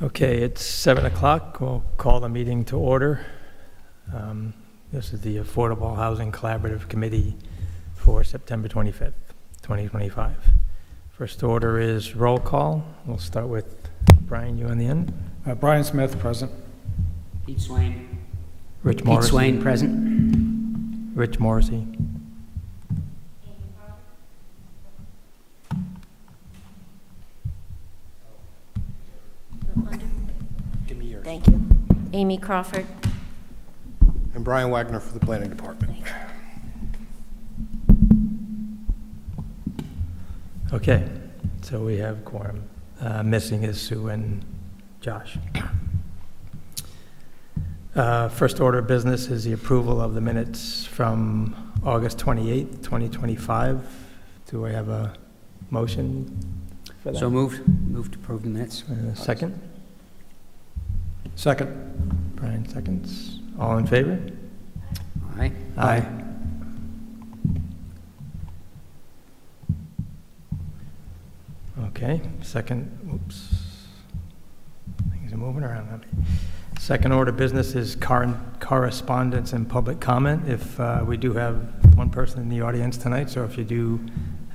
Okay, it's 7 o'clock. We'll call the meeting to order. This is the Affordable Housing Collaborative Committee for September 25th, 2025. First order is roll call. We'll start with Brian, you on the end. Brian Smith, present. Pete Swain. Rich Pete Morrissey. Swain, present. Rich Morrissey. Give me yours. Thank you. Amy Crawford. And Brian Wagner for the Planning Department. Okay, so we have quorum. Missing is Sue and Josh. First order of business is the approval of the minutes from August 28th, 2025. Do I have a motion for that? So moved. Moved to approve the minutes. Second? Second. Brian seconds. All in favor? Aye. Aye. Okay, second, oops. Things are moving around on me. Second order of business is correspondence and public comment. If we do have one person in the audience tonight, so if you do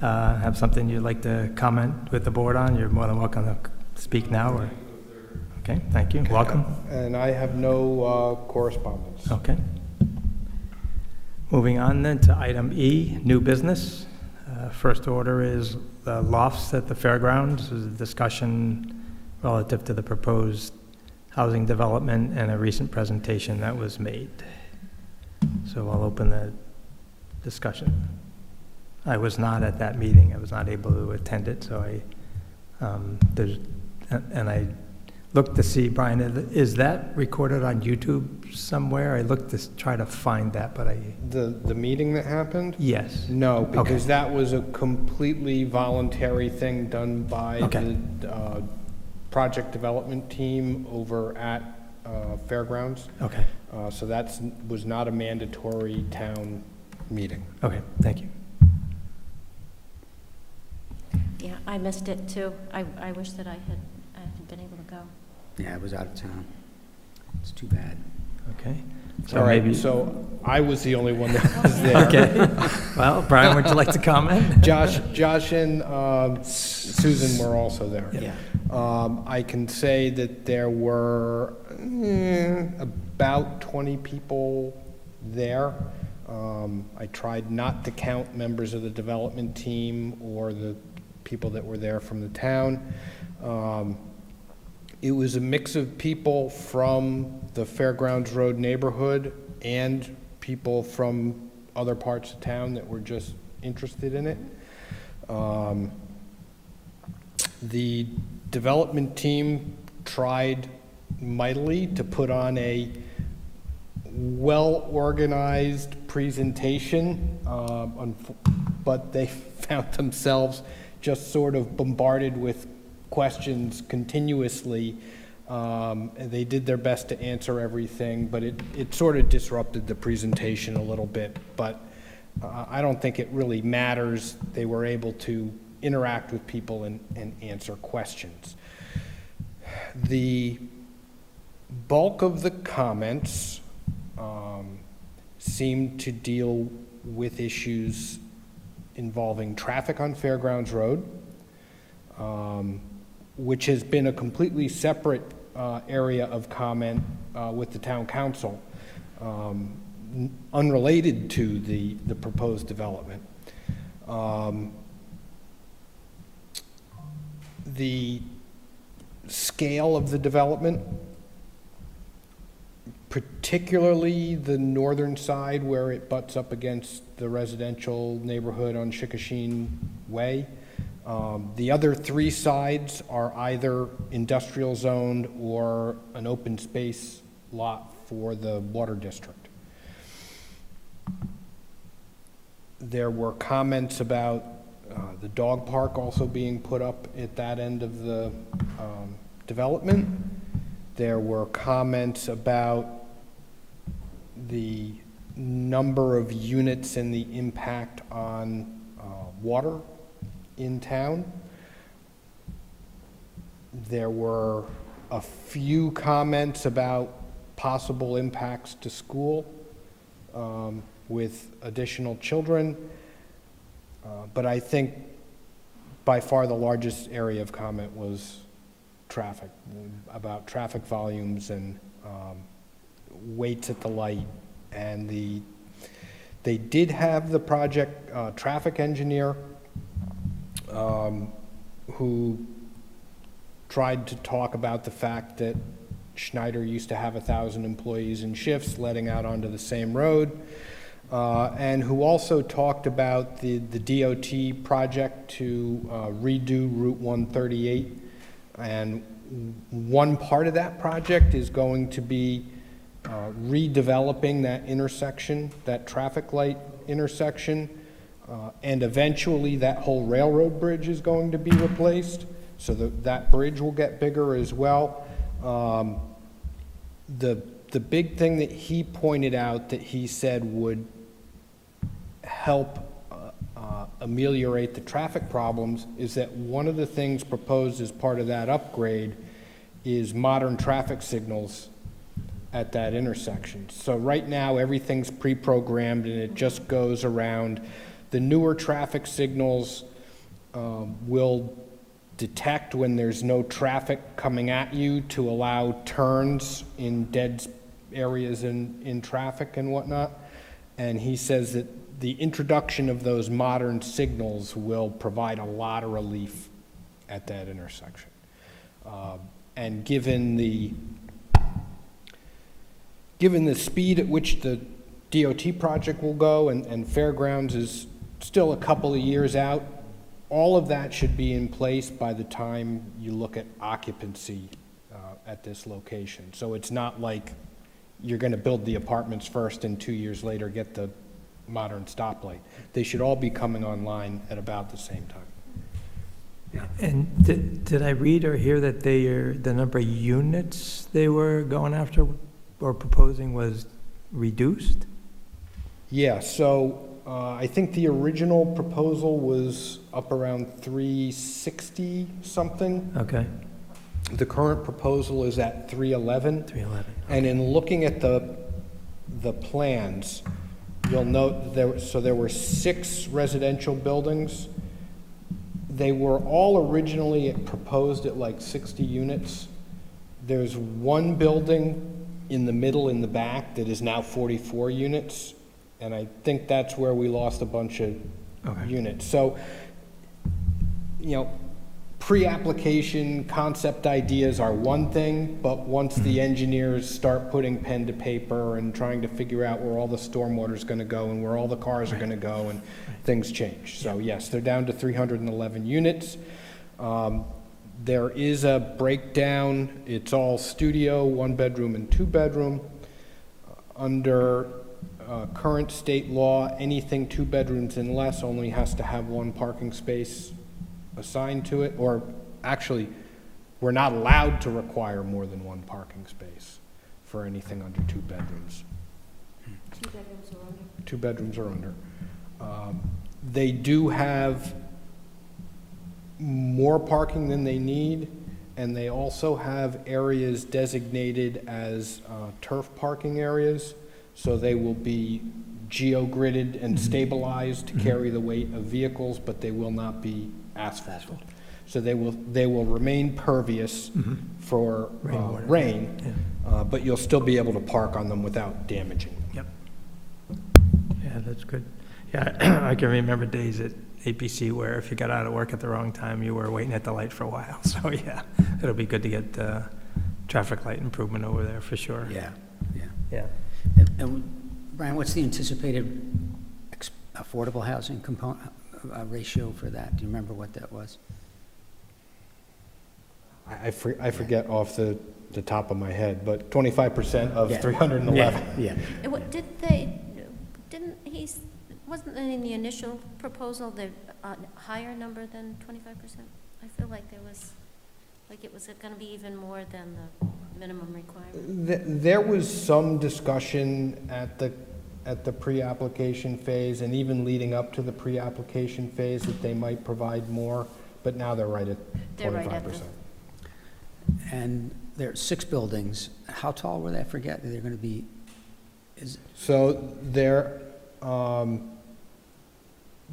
have something you'd like to comment with the board on, you're more than welcome to speak now. Or okay, thank you. Welcome. And I have no correspondence. Okay. Moving on then to item E, new business. First order is the lofts at the fairgrounds. There's a discussion relative to the proposed housing development and a recent presentation that was made. So I'll open the discussion. I was not at that meeting. I was not able to attend it, so I looked to see, Brian, is that recorded on YouTube somewhere? I looked to try to find that, but The meeting that happened? yes. No, because Okay. that was a completely voluntary thing done by Okay. the project development team over at Fairgrounds. Okay, So that was not a mandatory town meeting. okay, thank you. Yeah, I missed it too. I wish that I had been able to go. Yeah, I was out of town. It's too bad. Okay. All right, maybe- so I was the only one that was there. Okay. Well, Brian, would you like to comment? Josh and Susan were also there. Yeah. I can say that there were about 20 people there. I tried not to count members of the development team or the people that were there from the town. It was a mix of people from the Fairgrounds Road neighborhood and people from other parts of town that were just interested in it. The development team tried mightily to put on a well-organized presentation, but they found themselves just sort of bombarded with questions continuously. They did their best to answer everything, but it sort of disrupted the presentation a little bit. But I don't think it really matters. They were able to interact with people and answer questions. The bulk of the comments seemed to deal with issues involving traffic on Fairgrounds Road, which has been a completely separate area of comment with the town council, unrelated to the proposed development. The scale of the development, particularly the northern side where it butts up against the residential neighborhood on Chickashin Way. The other three sides are either industrial zoned or an open space lot for the water district. There were comments about the dog park also being put up at that end of the development. There were comments about the number of units and the impact on water in town. There were a few comments about possible impacts to school with additional children. But I think by far the largest area of comment was traffic, about traffic volumes and waits at the light. And they did have the project traffic engineer who tried to talk about the fact that Schneider used to have 1,000 employees in shifts letting out onto the same road, and who also talked about the DOT project to redo Route 138. And one part of that project is going to be redeveloping that intersection, that traffic light intersection, and eventually that whole railroad bridge is going to be replaced, so that bridge will get bigger as well. The big thing that he pointed out that he said would help ameliorate the traffic problems is that one of the things proposed as part of that upgrade is modern traffic signals at that intersection. So right now, everything's pre-programmed and it just goes around. The newer traffic signals will detect when there's no traffic coming at you to allow turns in dead areas in traffic and whatnot. And he says that the introduction of those modern signals will provide a lot of relief at that intersection. And given the speed at which the DOT project will go, and Fairgrounds is still a couple of years out, all of that should be in place by the time you look at occupancy at this location. So it's not like you're going to build the apartments first and 2 years later get the modern stoplight. They should all be coming online at about the same time. And did I read or hear that the number of units they were going after or proposing was reduced? Yeah, so I think the original proposal was up around 360 something. Okay, The current proposal is at 311. 311. And in looking at the plans, you'll note there were 6 residential buildings. They were all originally proposed at like 60 units. There's one building in the middle in the back that is now 44 units. And I think that's where we lost a bunch of units. So, pre-application concept ideas are one thing, but once the engineers start putting pen to paper and trying to figure out where all the stormwater is going to go and where all the cars are going to go, and things change. So yes, they're down to 311 units. There is a breakdown. It's all studio, 1 bedroom and 2 bedroom. Under current state law, anything 2 bedrooms and less only has to have 1 parking space assigned to it, or actually, we're not allowed to require more than 1 parking space for anything under 2 bedrooms. 2 bedrooms or under? 2 bedrooms or under. They do have more parking than they need, and they also have areas designated as turf parking areas, so they will be geo-gridded and stabilized to carry the weight of vehicles, but they will not be asphalted. So they will remain pervious for rain, but you'll still be able to park on them without damaging them. Yep. Yeah, that's good. Yeah, I can remember days at APC where if you got out of work at the wrong time, you were waiting at the light for a while. So yeah, it'll be good to get traffic light improvement over there for sure. Yeah. Yeah. And Brian, what's the anticipated affordable housing component ratio for that? Do you remember what that was? I forget off the top of my head, but 25% of Yeah. 311. Yeah. Wasn't in the initial proposal the higher number than 25%? I feel like it was going to be even more than the minimum requirement. There was some discussion at the pre-application phase and even leading up to the pre-application phase that they might provide more, but now they're right at 25%. They're right at And there are 6 buildings. How tall were they? I forget. They're going to be, So they're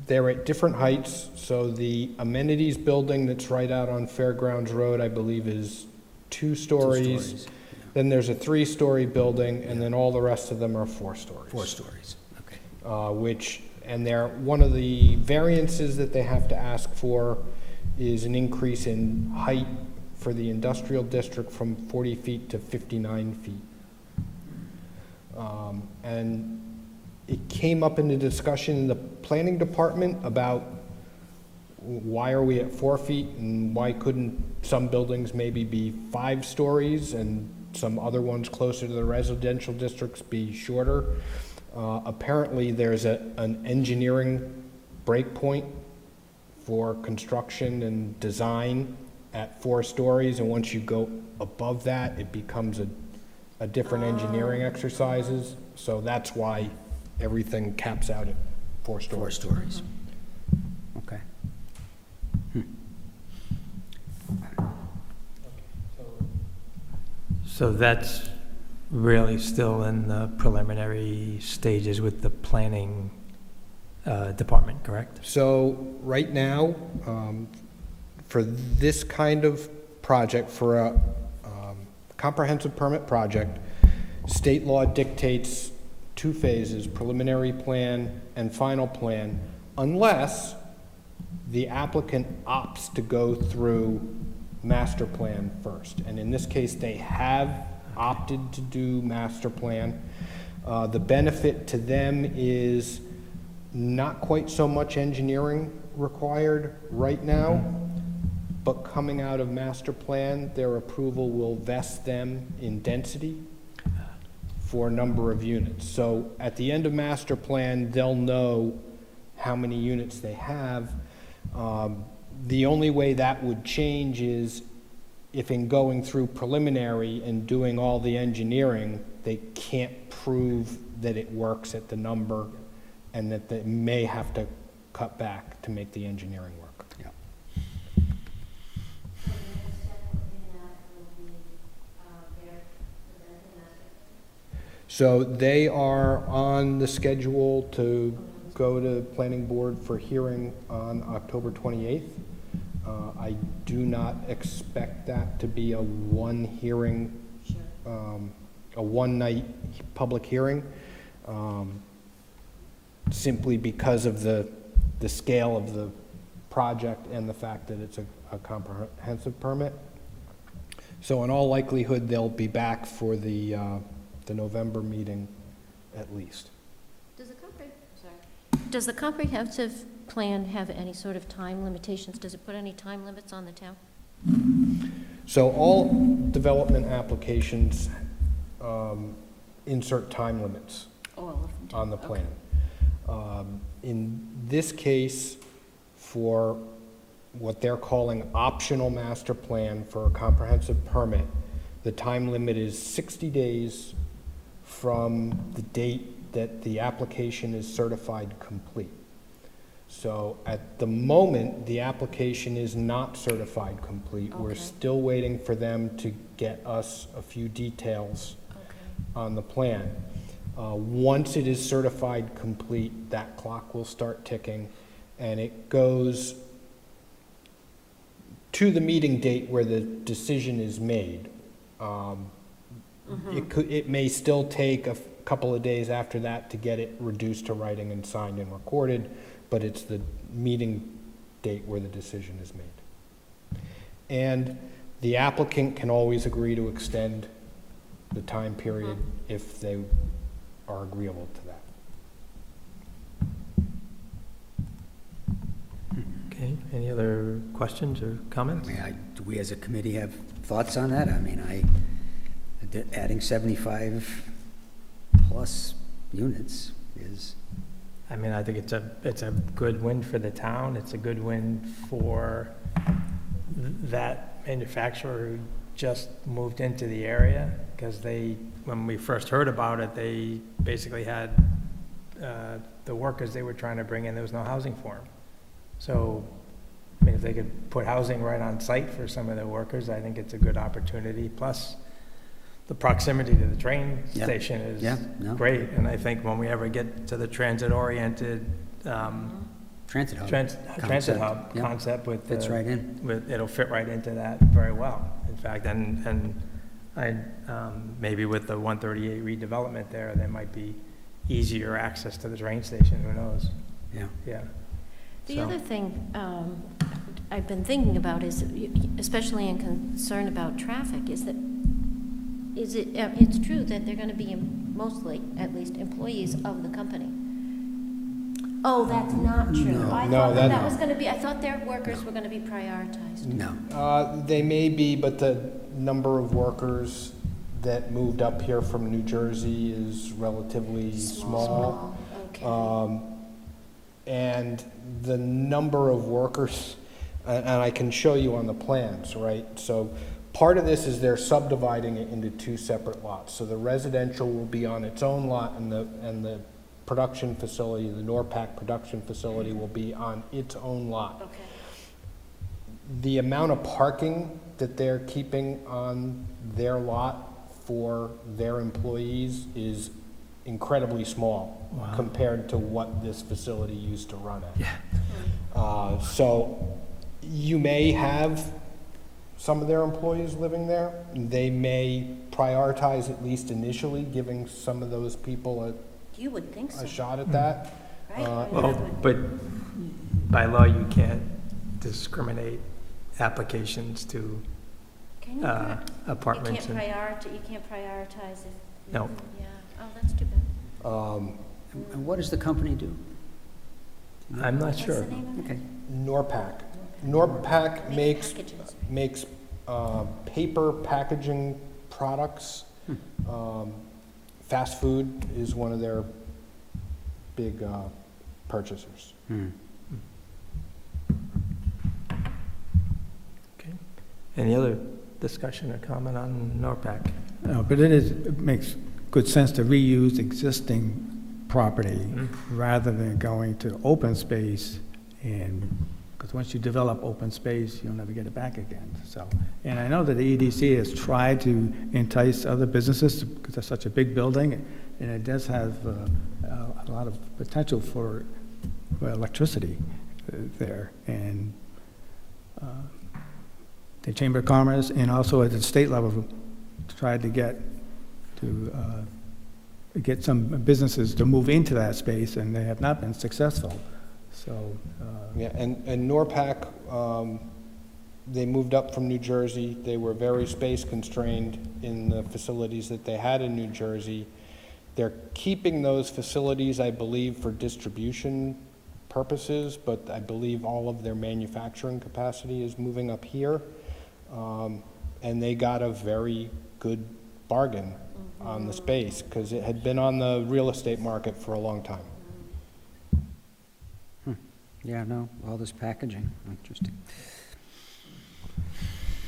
at different heights. So the amenities building that's right out on Fairgrounds Road, I believe, is 2 2 stories. stories. Then there's a 3-story building, and then all the rest of them are 4 stories. 4 stories, okay. And they're, one of the variances that they have to ask for is an increase in height for the industrial district from 40 feet to 59 feet. And it came up in the discussion in the planning department about why are we at 4 feet and why couldn't some buildings maybe be 5 stories and some other ones closer to the residential districts be shorter. Apparently there's an engineering breakpoint for construction and design at 4 stories, and once you go above that, it becomes a different engineering exercises. So that's why everything caps out at 4 stories. 4 stories. Okay. So that's really still in the preliminary stages with the planning department, correct? So right now, for this kind of project, for a comprehensive permit project, state law dictates 2 phases, preliminary plan and final plan, unless the applicant opts to go through master plan first. And in this case, they have opted to do master plan. The benefit to them is not quite so much engineering required right now, but coming out of master plan, their approval will vest them in density for a number of units. So at the end of master plan, they'll know how many units they have. The only way that would change is if in going through preliminary and doing all the engineering, they can't prove that it works at the number and that they may have to cut back to make the engineering work. Yeah. So they are on the schedule to go to planning board for hearing on October 28th. I do not expect that to be a one-hearing, a one-night public hearing, simply because of the scale of the project and the fact that it's a comprehensive permit. So in all likelihood, they'll be back for the November meeting at least. Does the comprehensive plan have any sort of time limitations? Does it put any time limits on the town? So all development applications insert time limits All of them do. on the Okay. plan. In this case, for what they're calling optional master plan for a comprehensive permit, the time limit is 60 days from the date that the application is certified complete. So at the moment, the application is not certified complete. We're Okay. still waiting for them to get us a few details on the plan. Once it is certified complete, that clock will start ticking, and it goes to the meeting date where the decision is made. It may still take a couple of days after that to get it reduced to writing and signed and recorded, but it's the meeting date where the decision is made. And the applicant can always agree to extend the time period if they are agreeable to that. Okay, any other questions or I comments? mean, do we as a committee have thoughts on that? I mean, adding 75 plus units is, I mean, I think it's a good win for the town. It's a good win for that manufacturer who just moved into the area, because when we first heard about it, they basically had the workers they were trying to bring in, there was no housing for them. So, I mean, if they could put housing right on site for some of their workers, I think it's a good opportunity. Plus, the proximity to the train Yeah. station is Yeah, no. great. And I think when we ever get to the transit-oriented, Transit hub. transit Concept, hub yeah. concept with Fits the- right in. it'll fit right into that very well, in fact, and I, maybe with the 138 redevelopment there might be easier access to the train station, who knows? Yeah. Yeah. The So- other thing I've been thinking about is, especially in concern about traffic, is that, it's true that they're going to be mostly, at least, employees of the company. Oh, that's not true. No. I No, thought that- that was going to be, I thought their workers were going to be prioritized. No. They may be, but the number of workers that moved up here from New Jersey is relatively small. Okay. And the number of workers, and I can show you on the plans, right? So part of this is they're subdividing it into two separate lots. So the residential will be on its own lot, and the production facility, the NORPAC production facility, will be on its own lot. Okay. The amount of parking that they're keeping on their lot for their employees is incredibly small Wow. compared to what this facility used to run at. So you may have some of their employees living there. They may prioritize, at least initially, giving some of those people You would think so, a shot at that. right? I mean, Well, that would- but by law, you can't discriminate applications to Can you not? apartments. You can't prioritize it. No. Yeah, oh, that's too bad. And what does the company do? I'm not What's sure. the name of it? Okay. NORPAC. NORPAC makes Packages. paper packaging products. Fast food is one of their big purchasers. Hmm. Okay. Any other discussion or comment on NORPAC? No, but it makes good sense to reuse existing property rather than going to open space, and, because once you develop open space, you'll never get it back again, so. And I know that the EDC has tried to entice other businesses, because it's such a big building, and it does have a lot of potential for electricity there, and the Chamber of Commerce, and also at the state level, tried to get some businesses to move into that space, and they have not been successful. So, Yeah, and NORPAC, they moved up from New Jersey. They were very space constrained in the facilities that they had in New Jersey. They're keeping those facilities, I believe, for distribution purposes, but I believe all of their manufacturing capacity is moving up here. And they got a very good bargain on the space, because it had been on the real estate market for a long time. Yeah, no, all this packaging, interesting.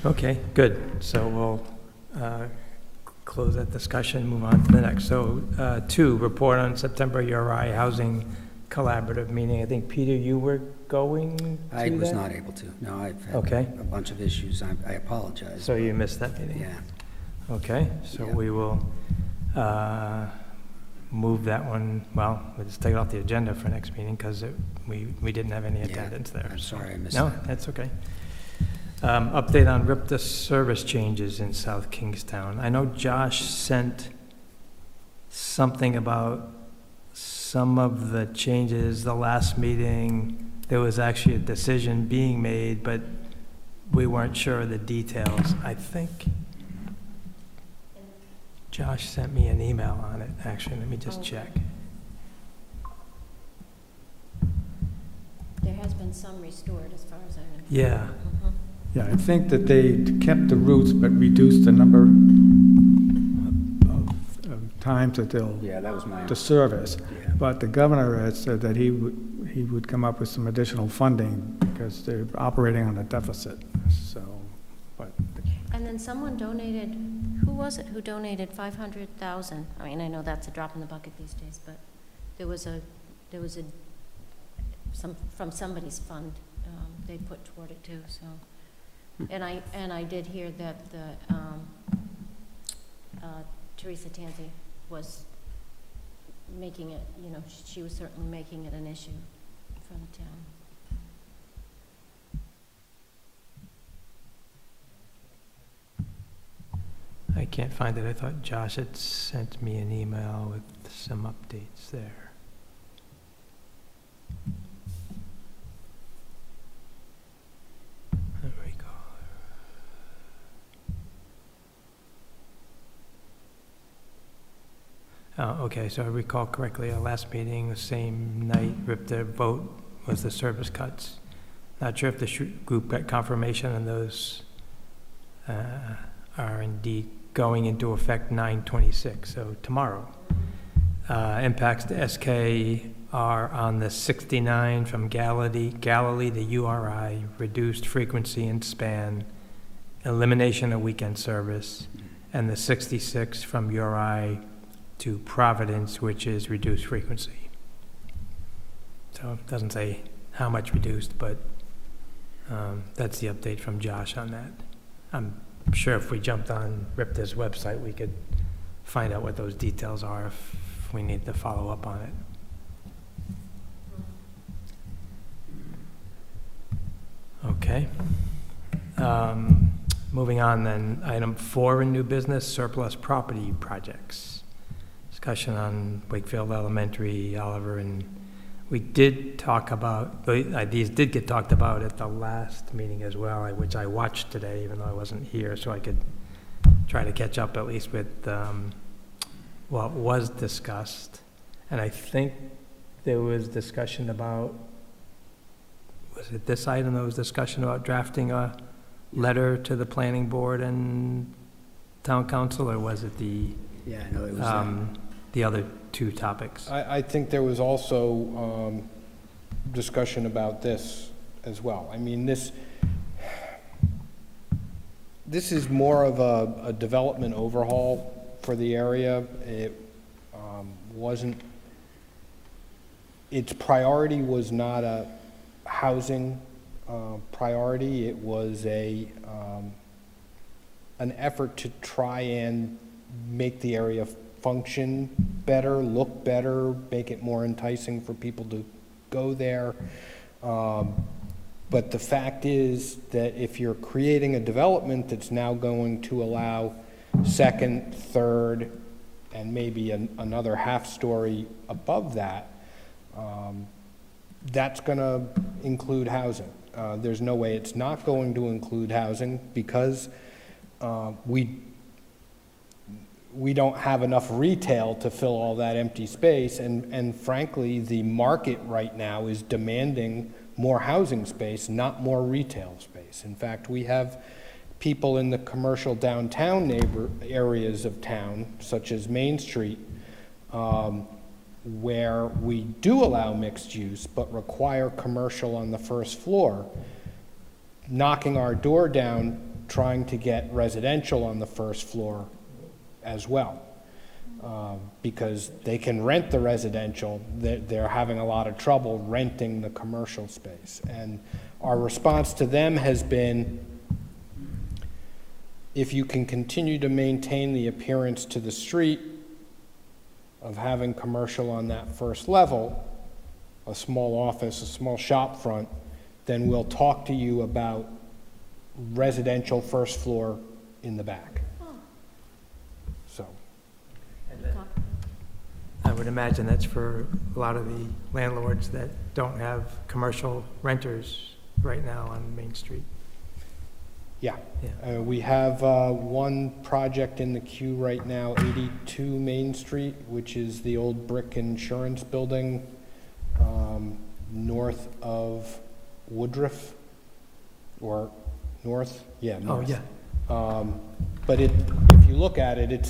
Okay, good. So we'll close that discussion, move on to the next. So 2, report on September URI Housing Collaborative meeting. I think, Peter, you were going to that? I was not able to. No, I've had Okay. a bunch of issues. I apologize. So you missed that meeting? Yeah. Okay, so Yeah. we will move that one, well, we'll just take it off the agenda for next meeting, because we didn't have any Yeah, attendance there. I'm sorry I missed No, that. that's okay. Update on RIPTA service changes in South Kingstown. I know Josh sent something about some of the changes. The last meeting, there was actually a decision being made, but we weren't sure of the details. I think Josh sent me an email on it, actually. Let me just Okay. check. There has been some restored, as far as I know. Yeah. Mhm. yeah, I think that they kept the routes but reduced the number of times that they'll, Yeah, that was my, to service. yeah. But the governor had said that he would come up with some additional funding because they're operating on a deficit, so, but, And then someone donated, who was it who donated 500,000? I mean, I know that's a drop in the bucket these days, but there was from somebody's fund, they put toward it too, so. And I did hear that Teresa Tanzi was making it, she was certainly making it an issue for the town. I can't find it. I thought Josh had sent me an email with some updates there. There we go. Okay, so I recall correctly, our last meeting, the same night, the vote was the service cuts. Not sure if the group got confirmation on those are indeed going into effect 9/26, so tomorrow. Impacts to SK are on the 69 from Galilee to URI, reduced frequency and span, elimination of weekend service, and the 66 from URI to Providence, which is reduced frequency. So it doesn't say how much reduced, but that's the update from Josh on that. I'm sure if we jumped on RIPTA's website, we could find out what those details are if we need to follow up on it. Okay. Moving on then, item 4 in new business, surplus property projects. Discussion on Wakefield Elementary, Oliver, and we did talk about, these did get talked about at the last meeting as well, which I watched today, even though I wasn't here, so I could try to catch up at least with what was discussed. And I think there was discussion about, was it this item that was discussion about drafting a letter to the planning board and town council, or was it the Yeah, I know it was the other two topics? I think there was also discussion about this as well. I mean, this is more of a development overhaul for the area. It wasn't, its priority was not a housing priority. It was an effort to try and make the area function better, look better, make it more enticing for people to go there. But the fact is that if you're creating a development that's now going to allow second, third, and maybe another half story above that, that's going to include housing. There's no way it's not going to include housing because we don't have enough retail to fill all that empty space, and frankly, the market right now is demanding more housing space, not more retail space. In fact, we have people in the commercial downtown areas of town, such as Main Street, where we do allow mixed use, but require commercial on the first floor, knocking our door down, trying to get residential on the first floor as well, because they can rent the residential. They're having a lot of trouble renting the commercial space. And our response to them has been, if you can continue to maintain the appearance to the street of having commercial on that first level, a small office, a small shop front, then we'll talk to you about residential first floor in the back. So. I would imagine that's for a lot of the landlords that don't have commercial renters right now on Main Street. Yeah. Yeah. We have one project in the queue right now, 82 Main Street, which is the old brick insurance building north of Woodruff, or north? Yeah, north. Oh, yeah. But if you look at it,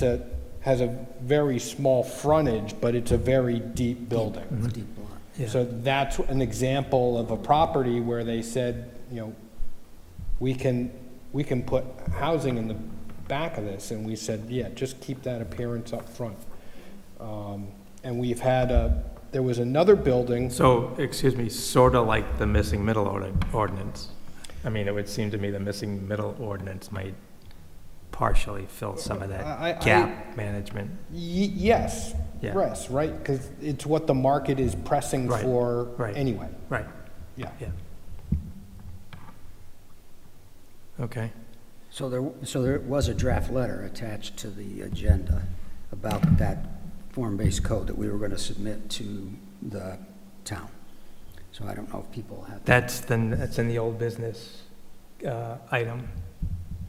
has a very small frontage, but it's a very deep building. Mm-hmm. Deep lot. Yeah. So that's an example of a property where they said, we can put housing in the back of this, and we said, yeah, just keep that appearance up front. And we've had There was another building. So, excuse me, sort of like the missing middle ordinance. I mean, it would seem to me the missing middle ordinance might partially fill some of I- that gap management. Yes, Yeah. yes, right, because it's what the market is pressing Right, for right. anyway. Right, Yeah. yeah. Okay. So there was a draft letter attached to the agenda about that form-based code that we were going to submit to the town. So I don't know if people have. That's in the old business item,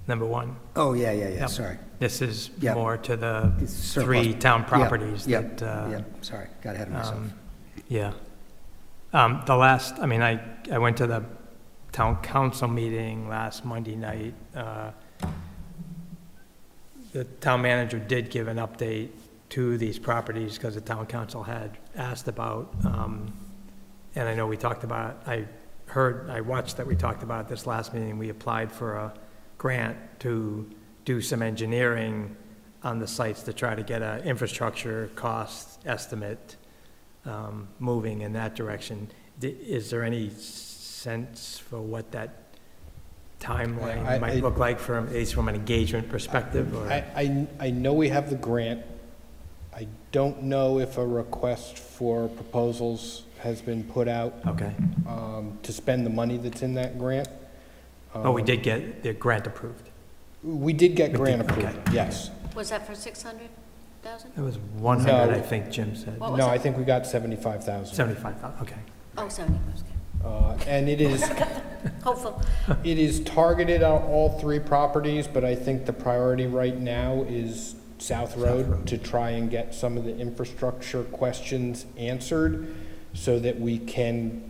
number 1. Oh, yeah, Yep. sorry. This is Yep. more to the It's surplus. 3 town properties Yep, that, yep, sorry, got ahead of myself. yeah. I mean, I went to the town council meeting last Monday night. The town manager did give an update to these properties because the town council had asked about, and I know we talked about, I watched that we talked about this last meeting. We applied for a grant to do some engineering on the sites to try to get an infrastructure cost estimate moving in that direction. Is there any sense for what that timeline might look like from, at least from an engagement perspective? Or? I know we have the grant. I don't know if a request for proposals has been put out Okay. to spend the money that's in that grant. Oh, we did get the grant approved. We did get We grant did, okay. approved, yes. Was that for 600,000? It was 100, No. I think Jim said. What was No, it? I think we got 75,000. 75,000, okay. Oh, 70, okay. And it is, Hopeful. it is targeted on all 3 properties, but I think the priority right now is South Road to try and get some of the infrastructure questions answered so that we can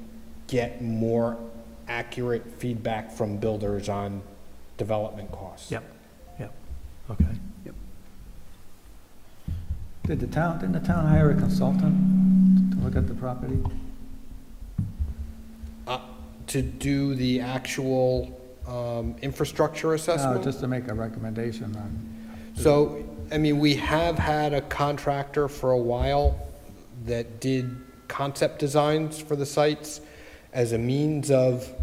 get more accurate feedback from builders on development costs. Yep, okay. Didn't the town hire a consultant to look at the property? To do the actual infrastructure assessment? Just to make a recommendation on. So, I mean, we have had a contractor for a while that did concept designs for the sites as a means of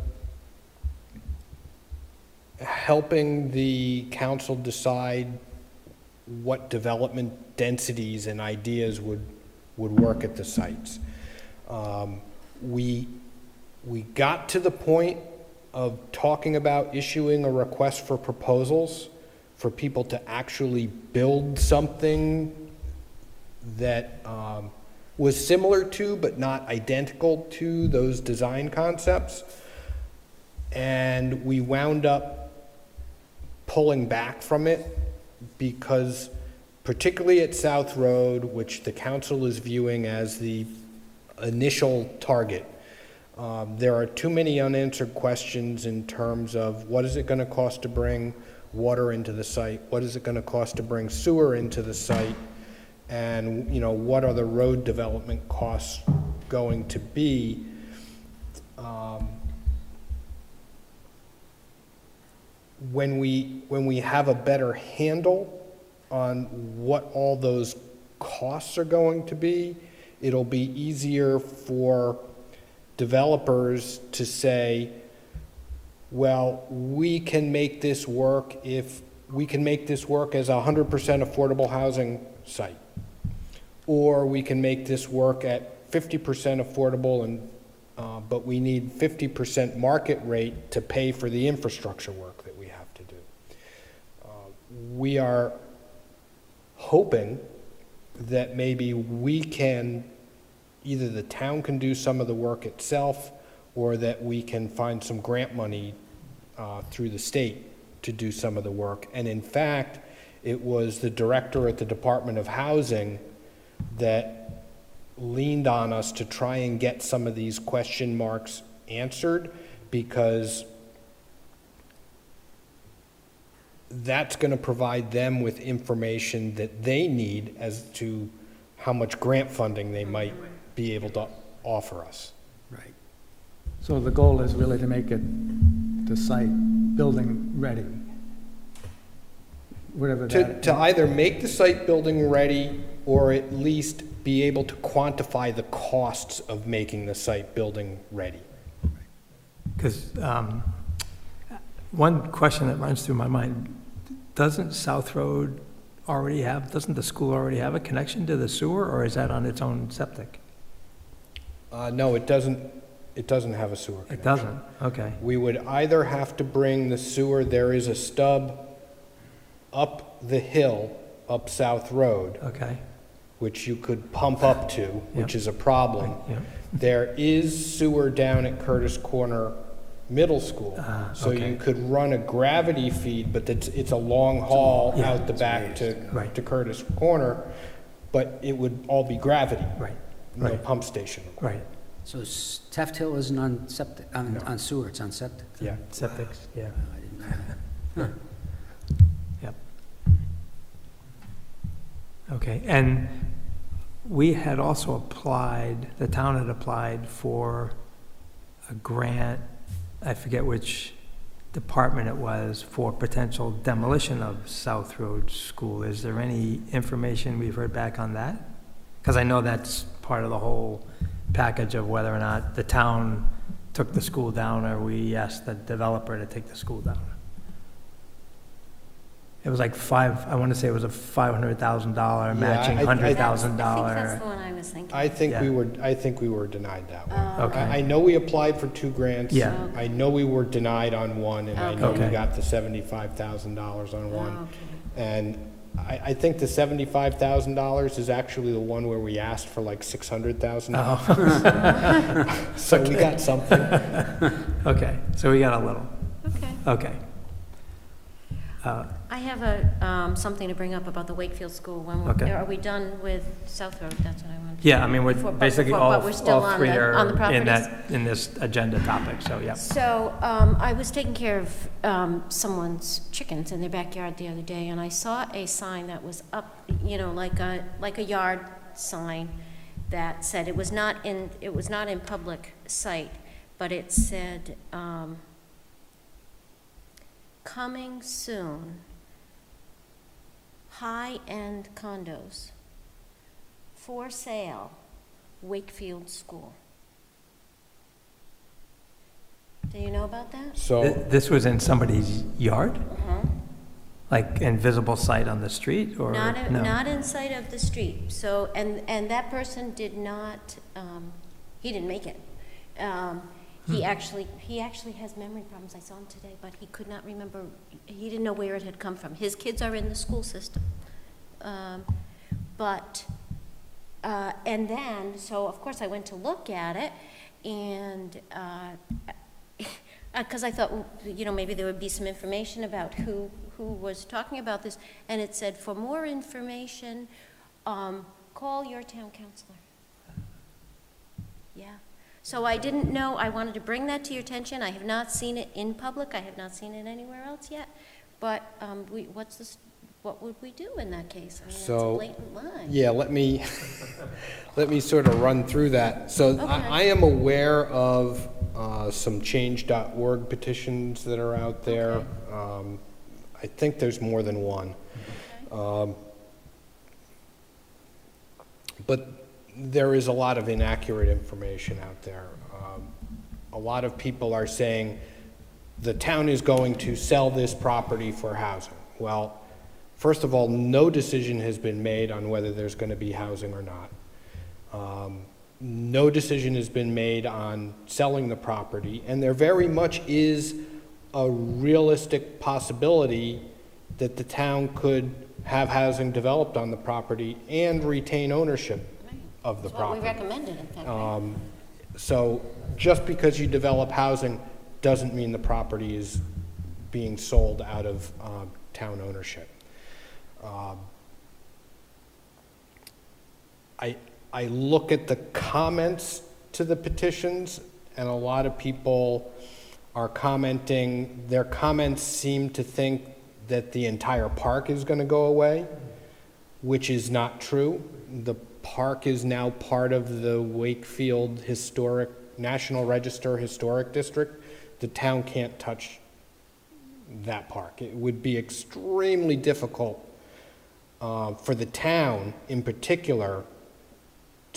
helping the council decide what development densities and ideas would work at the sites. We got to the point of talking about issuing a request for proposals for people to actually build something that was similar to but not identical to those design concepts. And we wound up pulling back from it because particularly at South Road, which the council is viewing as the initial target, there are too many unanswered questions in terms of what is it going to cost to bring water into the site, what is it going to cost to bring sewer into the site, and what are the road development costs going to be. When we have a better handle on what all those costs are going to be, it'll be easier for developers to say, well, we can make this work if we can make this work as a 100% affordable housing site, or we can make this work at 50% affordable, and but we need 50% market rate to pay for the infrastructure work that we have to do. We are hoping that maybe we can, either the town can do some of the work itself, or that we can find some grant money through the state to do some of the work. And in fact, it was the director at the Department of Housing that leaned on us to try and get some of these question marks answered, because that's going to provide them with information that they need as to how much grant funding they might be able to offer us. Right. So the goal is really to make the site building ready. Whatever that. To either make the site building ready or at least be able to quantify the costs of making the site building ready. Because one question that runs through my mind, doesn't South Road doesn't the school already have a connection to the sewer, or is that on its own septic? No, it doesn't have a sewer connection. It doesn't, okay. We would either have to bring the sewer, there is a stub up the hill, up South Road, Okay, which you could pump up to, which is a problem. yeah, There is sewer down at Curtis Corner Middle School. So okay. you could run a gravity feed, but it's a long haul Yeah. out the back Right. to Curtis Corner, but it would all be gravity, right, no Right. pump station. right, So Taft Hill isn't on septic, on sewer, it's on septic? Yeah. septics, yeah, I didn't know that. yep. Okay, and we had also applied, the town had applied for a grant, I forget which department it was, for potential demolition of South Road School. Is there any information we've heard back on that? Because I know that's part of the whole package of whether or not the town took the school down or we asked the developer to take the school down. It was like I want to say it was a $500,000 matching I- I- I think that's $100,000. the one I was thinking. I think Yeah. we were denied that one. Oh, Okay. I know we applied for 2 grants. Yeah. Okay. I know we were denied on one, and I know we Okay. got the $75,000 on one. Oh, okay. And I think the $75,000 is actually the one where we asked for like $600,000. Oh, So we got something. okay, so we got a little, Okay. okay. I have something to bring up about the Wakefield School. Okay. Are we done with South Road? That's what I wanted. Yeah, I mean, we're Before- but basically before- all but we're still on 3 the- are on the in properties? in this agenda topic, so, yeah. So, I was taking care of someone's chickens in their backyard the other day, and I saw a sign that was up, like a yard sign that said it was not in public sight, but it said, coming soon, high-end condos, for sale, Wakefield School. Do you know about that? So, This was in somebody's yard? Uh-huh. Like invisible sight on the street, or? No. Not in sight of the street, so, and that person did not, he didn't make it. He actually has memory problems, I saw him today, but he could not remember, he didn't know where it had come from. His kids are in the school system. And then, so of course I went to look at it, and, because I thought, maybe there would be some information about who was talking about this, and it said, for more information, call your town councilor. Yeah. So I didn't know, I wanted to bring that to your attention. I have not seen it in public, I have not seen it anywhere else yet, but what would we do in that case? I mean, it's a So, blatant lie. yeah, let me sort of run through that. So Okay. I am aware of some change.org petitions that are out there. Okay. I think there's more than one. Okay. But there is a lot of inaccurate information out there. A lot of people are saying the town is going to sell this property for housing. Well, first of all, no decision has been made on whether there's going to be housing or not. No decision has been made on selling the property, and there very much is a realistic possibility that the town could have housing developed on the property and retain ownership of the That's what we property. recommended, in fact, right? So just because you develop housing doesn't mean the property is being sold out of town ownership. I look at the comments to the petitions, and a lot of people are commenting, their comments seem to think that the entire park is going to go away, which is not true. The park is now part of the Wakefield National Register Historic District. The town can't touch that park. It would be extremely difficult for the town in particular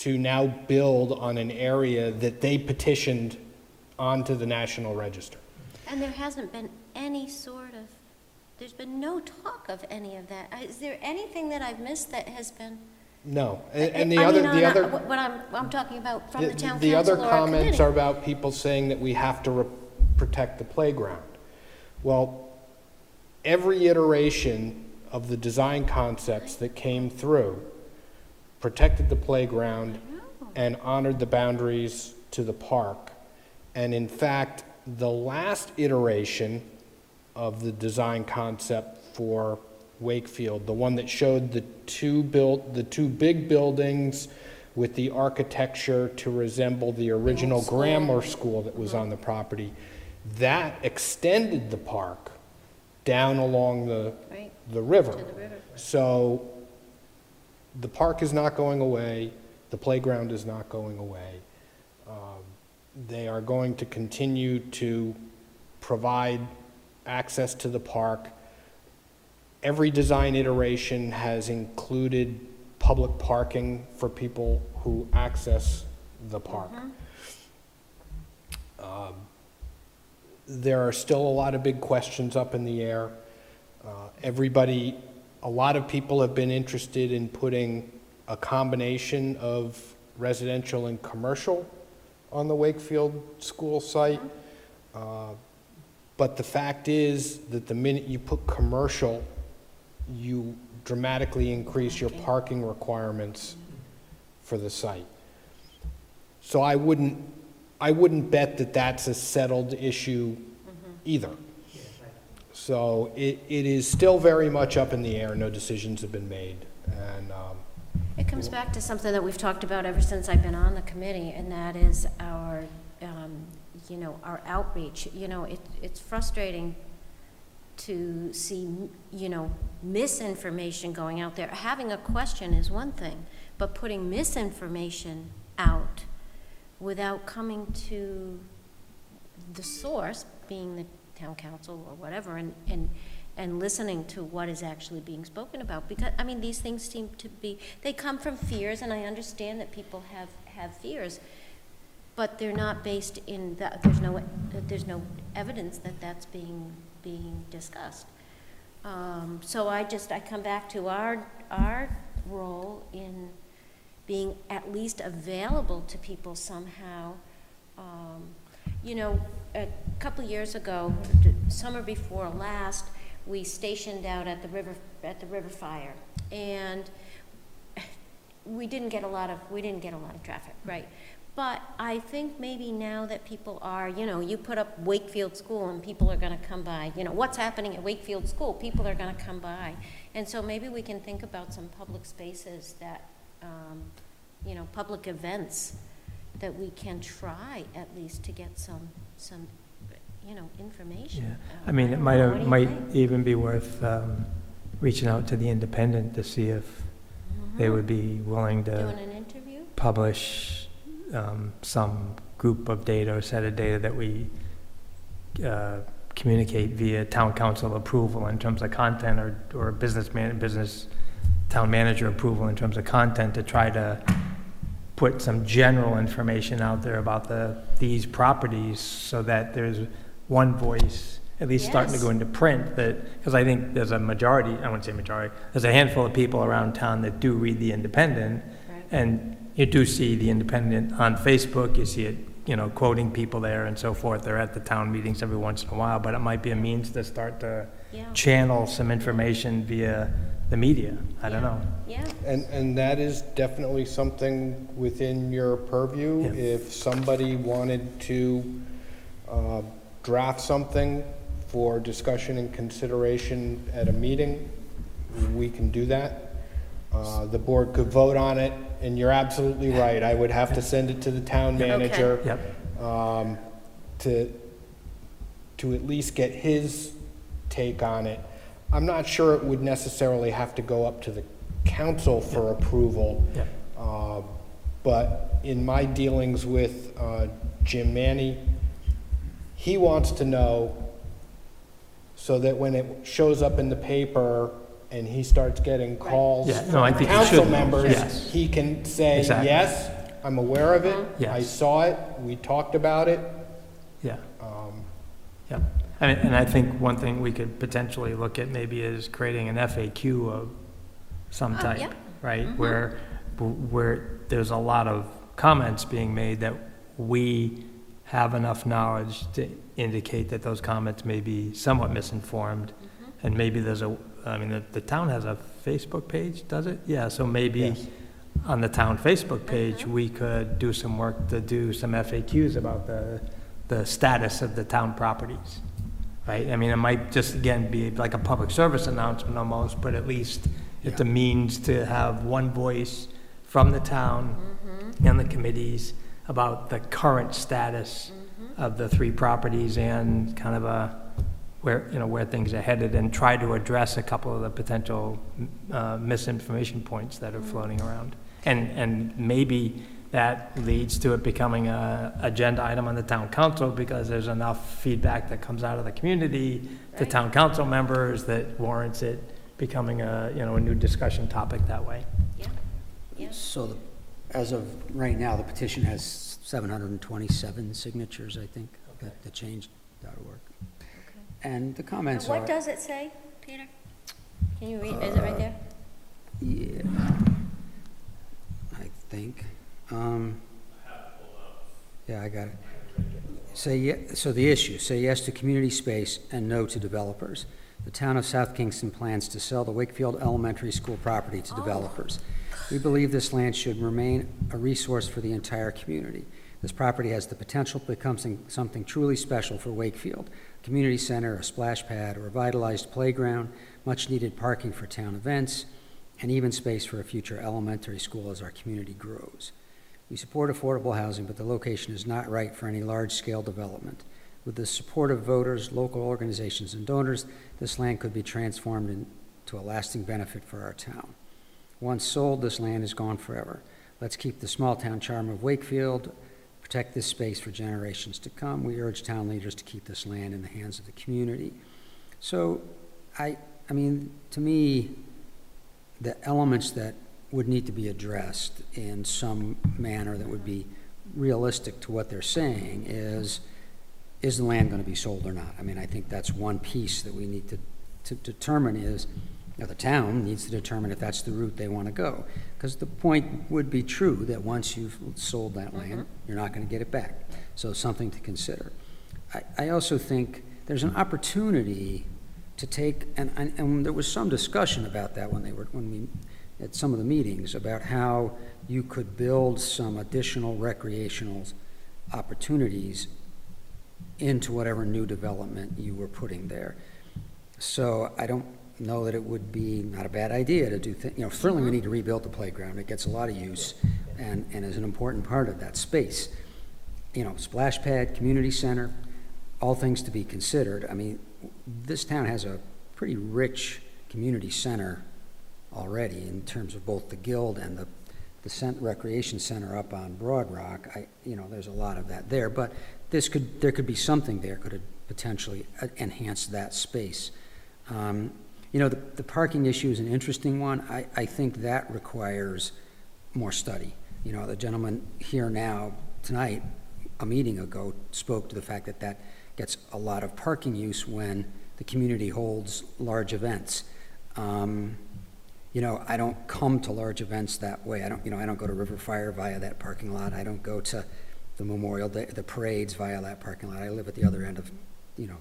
to now build on an area that they petitioned onto the National Register. And there hasn't been any sort of, there's been no talk of any of that. Is there anything that I've missed that has been? No, and the I other, mean, the other. What I'm talking about from the town The other council or a comments committee. are about people saying that we have to protect the playground. Well, every iteration of the design concepts that came through protected the playground and honored the boundaries to the park. And in fact, the last iteration of the design concept for Wakefield, the one that showed the two big buildings with the architecture to resemble the original old school. grammar school that was on the property, that extended the park down along Right, the river. to the river. So the park is not going away, the playground is not going away. They are going to continue to provide access to the park. Every design iteration has included public parking for people who access the park. There are still a lot of big questions up in the air. A lot of people have been interested in putting a combination of residential and commercial on the Wakefield school site. But the fact is that the minute you put commercial, you dramatically increase your parking requirements for the site. So I wouldn't bet that that's a settled issue either. So it is still very much up in the air. No decisions have been made. And It comes back to something that we've talked about ever since I've been on the committee, and that is our, our outreach. It's frustrating to see, misinformation going out there. Having a question is one thing, but putting misinformation out without coming to the source, being the town council or whatever, and listening to what is actually being spoken about. Because, these things seem to be, they come from fears, and I understand that people have fears, but they're not based in that, there's no evidence that that's being discussed. So I come back to our role in being at least available to people somehow. A couple of years ago, summer before last, we stationed out at the river fire, and we didn't get a lot of traffic, right? But I think maybe now that people are, you put up Wakefield School and people are going to come by. What's happening at Wakefield School? People are going to come by, and so maybe we can think about some public spaces that, public events that we can try at least to get some information. Yeah. It don't know. What do you might think? even be worth reaching out to the Independent to see if they would be willing to Doing an interview? publish some group of data or set of data that we communicate via town council approval in terms of content, or business town manager approval in terms of content, to try to put some general information out there about these properties, so that there's one voice, at least starting to Yes. go into print, because I think there's a majority, I wouldn't say majority, there's a handful of people around town that do read the Independent, Right. and you do see the Independent on Facebook, you see it, quoting people there and so forth. They're at the town meetings every once in a while, but it might be a means to start to Yeah. channel some information via the media. I don't know. Yeah. And that is definitely something within your purview. Yeah. If somebody wanted to draft something for discussion and consideration at a meeting, we can do that. The board could vote on it, and you're absolutely right. I would have to send it to the town manager Yep. to at least get his take on it. I'm not sure it would necessarily have to go up to the council for approval. Yep. But in my dealings with Jim Manny, he wants to know, so that when it shows up in the paper and he starts getting calls Yeah, no, I from think he council should. members, Yes. he can say, Exactly. yes, I'm aware of it, I Yes. saw it, we talked about it. Yeah. Yeah, and I think one thing we could potentially look at maybe is creating an FAQ of some Oh, type, yeah. right? Where there's a lot of comments being made that we have enough knowledge to indicate that those comments may be somewhat misinformed. And maybe there's the town has a Facebook page, does it? Yeah, so maybe Yes. on the town Facebook page, we could do some work to do some FAQs about the status of the town properties, right? I mean, it might just, again, be like a public service announcement almost, but at least it's a means to have one voice from the town and the committees about the current status of the 3 properties and kind of where things are headed, and try to address a couple of the potential misinformation points that are floating around. And maybe that leads to it becoming a agenda item on the town council, because there's enough feedback that comes out of the community to Right. town council members that warrants it becoming a new discussion topic that way. Yeah, yeah. So as of right now, the petition has 727 signatures, I think, the change.org. Okay. And the And comments are... what does it say, Peter? Can you read, is it right there? Yeah, I think. Yeah, I got it. So the issue, say yes to community space and no to developers. The town of South Kingston plans to sell the Wakefield Elementary School property to developers. We believe this land should remain a resource for the entire community. This property has the potential to become something truly special for Wakefield. A community center, a splash pad, a revitalized playground, much-needed parking for town events, and even space for a future elementary school as our community grows. We support affordable housing, but the location is not right for any large-scale development. With the support of voters, local organizations, and donors, this land could be transformed into a lasting benefit for our town. Once sold, this land is gone forever. Let's keep the small-town charm of Wakefield, protect this space for generations to come. We urge town leaders to keep this land in the hands of the community. So, I mean, to me, the elements that would need to be addressed in some manner that would be realistic to what they're saying is the land going to be sold or not? I mean, I think that's one piece that we need to determine is, the town needs to determine if that's the route they want to go. Because the point would be true that once you've sold that land, you're not going to get it back. So something to consider. I also think there's an opportunity to take, and there was some discussion about that when we at some of the meetings, about how you could build some additional recreational opportunities into whatever new development you were putting there. So I don't know that it would be not a bad idea to do things. Certainly we need to rebuild the playground. It gets a lot of use and is an important part of that space. Splash pad, community center, all things to be considered. I mean, this town has a pretty rich community center already in terms of both the Guild and the recreation center up on Broad Rock. There's a lot of that there, but there could be something there could potentially enhance that space. The parking issue is an interesting one. I think that requires more study. The gentleman here now tonight, a meeting ago, spoke to the fact that gets a lot of parking use when the community holds large events. I don't come to large events that way. I don't go to River Fire via that parking lot. I don't go to the Memorial Day, the parades via that parking lot. I live at the other end of,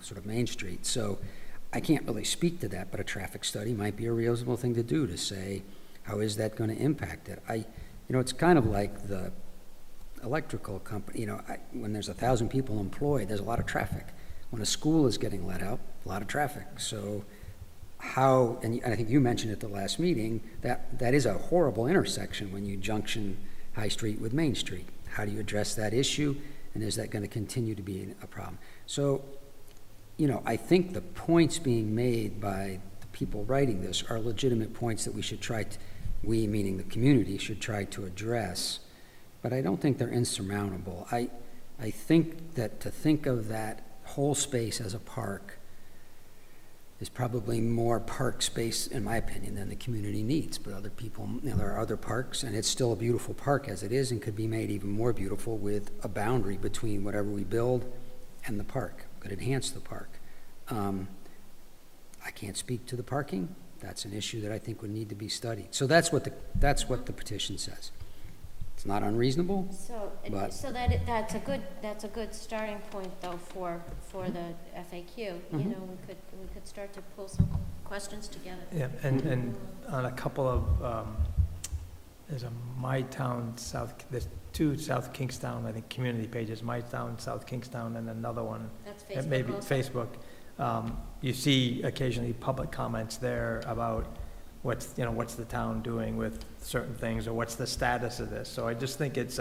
sort of Main Street. So I can't really speak to that, but a traffic study might be a reasonable thing to do to say, how is that going to impact it? It's kind of like the electrical company. When there's 1,000 people employed, there's a lot of traffic. When a school is getting let out, a lot of traffic. So and I think you mentioned at the last meeting, that is a horrible intersection when you junction High Street with Main Street. How do you address that issue, and is that going to continue to be a problem? So, I think the points being made by the people writing this are legitimate points that we should we, meaning the community, should try to address, but I don't think they're insurmountable. I think that to think of that whole space as a park is probably more park space, in my opinion, than the community needs. But other people, there are other parks, and it's still a beautiful park as it is, and could be made even more beautiful with a boundary between whatever we build and the park. Could enhance the park. I can't speak to the parking. That's an issue that I think would need to be studied. So that's what the petition says. It's not unreasonable. So, But- so that's a good starting point, though, for the FAQ. You know, we could start to pull some questions together. Yeah, and on a couple of, there's a My Town South, there's two South Kingstown, I think, community pages, My Town South Kingstown, and another one. That's It Facebook may be also. Facebook. You see occasionally public comments there about what's the town doing with certain things, or what's the status of this. So I just think it's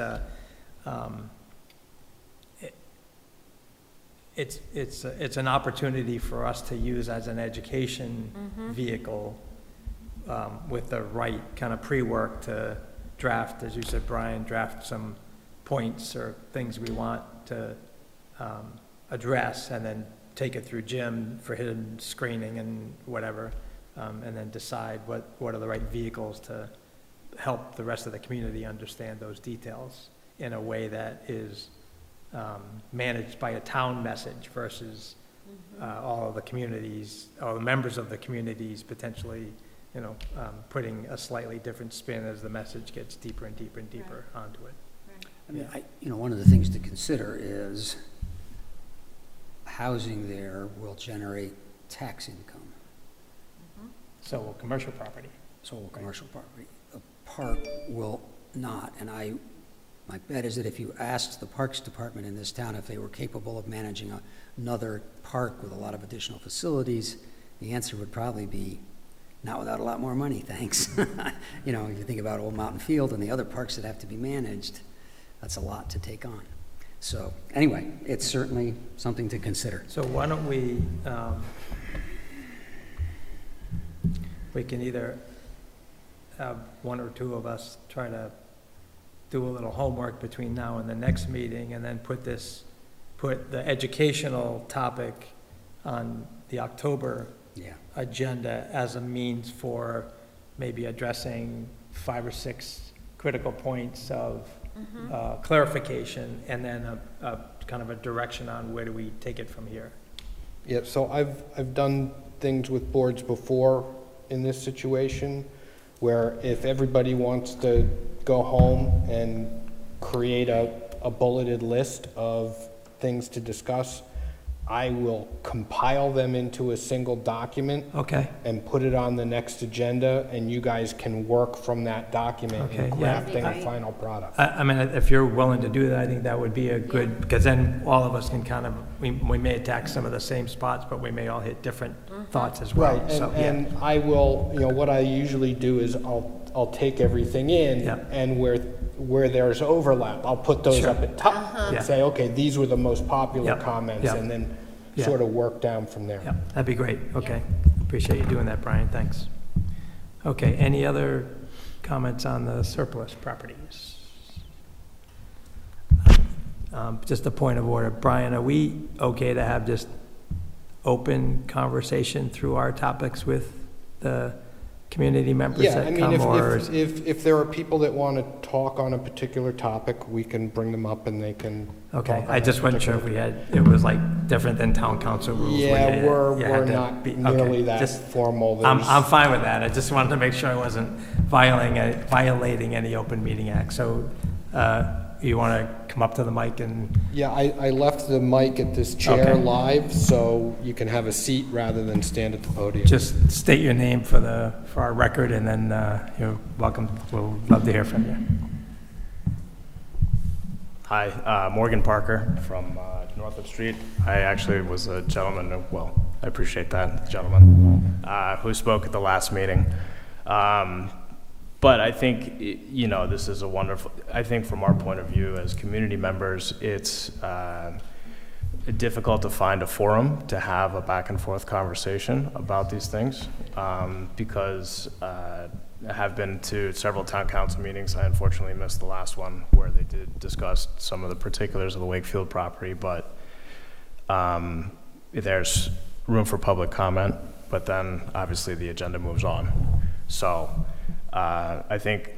it's an opportunity for us to use as an education vehicle, with the right kind of pre-work to draft, as you said, Brian, draft some points or things we want to address, and then take it through Jim for hidden screening and whatever, and then decide what are the right vehicles to help the rest of the community understand those details in a way that is managed by a town message versus all of the communities, all the members of the communities potentially, putting a slightly different spin as the message gets deeper and deeper and deeper onto it. I mean, one of the things to consider is housing there will generate tax income. So will commercial property. So will commercial property. A park will not, and my bet is that if you asked the Parks Department in this town if they were capable of managing another park with a lot of additional facilities, the answer would probably be, not without a lot more money, thanks. If you think about Old Mountain Field and the other parks that have to be managed, that's a lot to take on. So, anyway, it's certainly something to consider. So why don't we can either have one or two of us try to do a little homework between now and the next meeting, and then put the educational topic on the October Yeah. agenda as a means for maybe addressing 5 or 6 critical points of clarification, and then a kind of a direction on where do we take it from here. Yeah, so I've done things with boards before in this situation, where if everybody wants to go home and create a bulleted list of things to discuss, I will compile them into a single document Okay, and put it on the next agenda, and you guys can work from that document Okay, in yeah. crafting a That'd be final product. I mean, if you're willing to do that, I think that would be a good, because then all of us can kind of, we may attack some of the same spots, but we may all hit different thoughts as well. Right, So, and I will, what I usually do is I'll take everything in, Yeah. and where there's overlap, I'll put those Sure. up at top Yeah. and say, okay, these were the most popular Yeah. comments, Yeah. and then Yeah. sort of work down from there. Yeah, that'd be great, okay. Appreciate you doing that, Brian, thanks. Okay, any other comments on the surplus properties? Just a point of order, Brian, are we okay to have just open conversation through our topics with the community members Yeah, I that mean, come, or? if there are people that want to talk on a particular topic, we can bring them up and they can. Okay, talk on I just wasn't sure if we had, it was like different than town council rules. where Yeah, you we're had to not be- okay, nearly that just- formal. I'm There's- fine with that. I just wanted to make sure I wasn't violating any open meeting act. So, you want to come up to the mic and, Yeah, I left the mic at this chair Okay. live, so you can have a seat rather than stand at the podium. just state your name for our record, and then, you're welcome. We'll love to hear from you. Hi, Morgan Parker from Northup Street. I actually was a gentleman, I appreciate that, gentleman, who spoke at the last meeting. But I think, this is a wonderful, I think from our point of view as community members, it's difficult to find a forum to have a back and forth conversation about these things, because I have been to several town council meetings. I unfortunately missed the last one where they did discuss some of the particulars of the Wakefield property, but there's room for public comment but then obviously the agenda moves on. So I think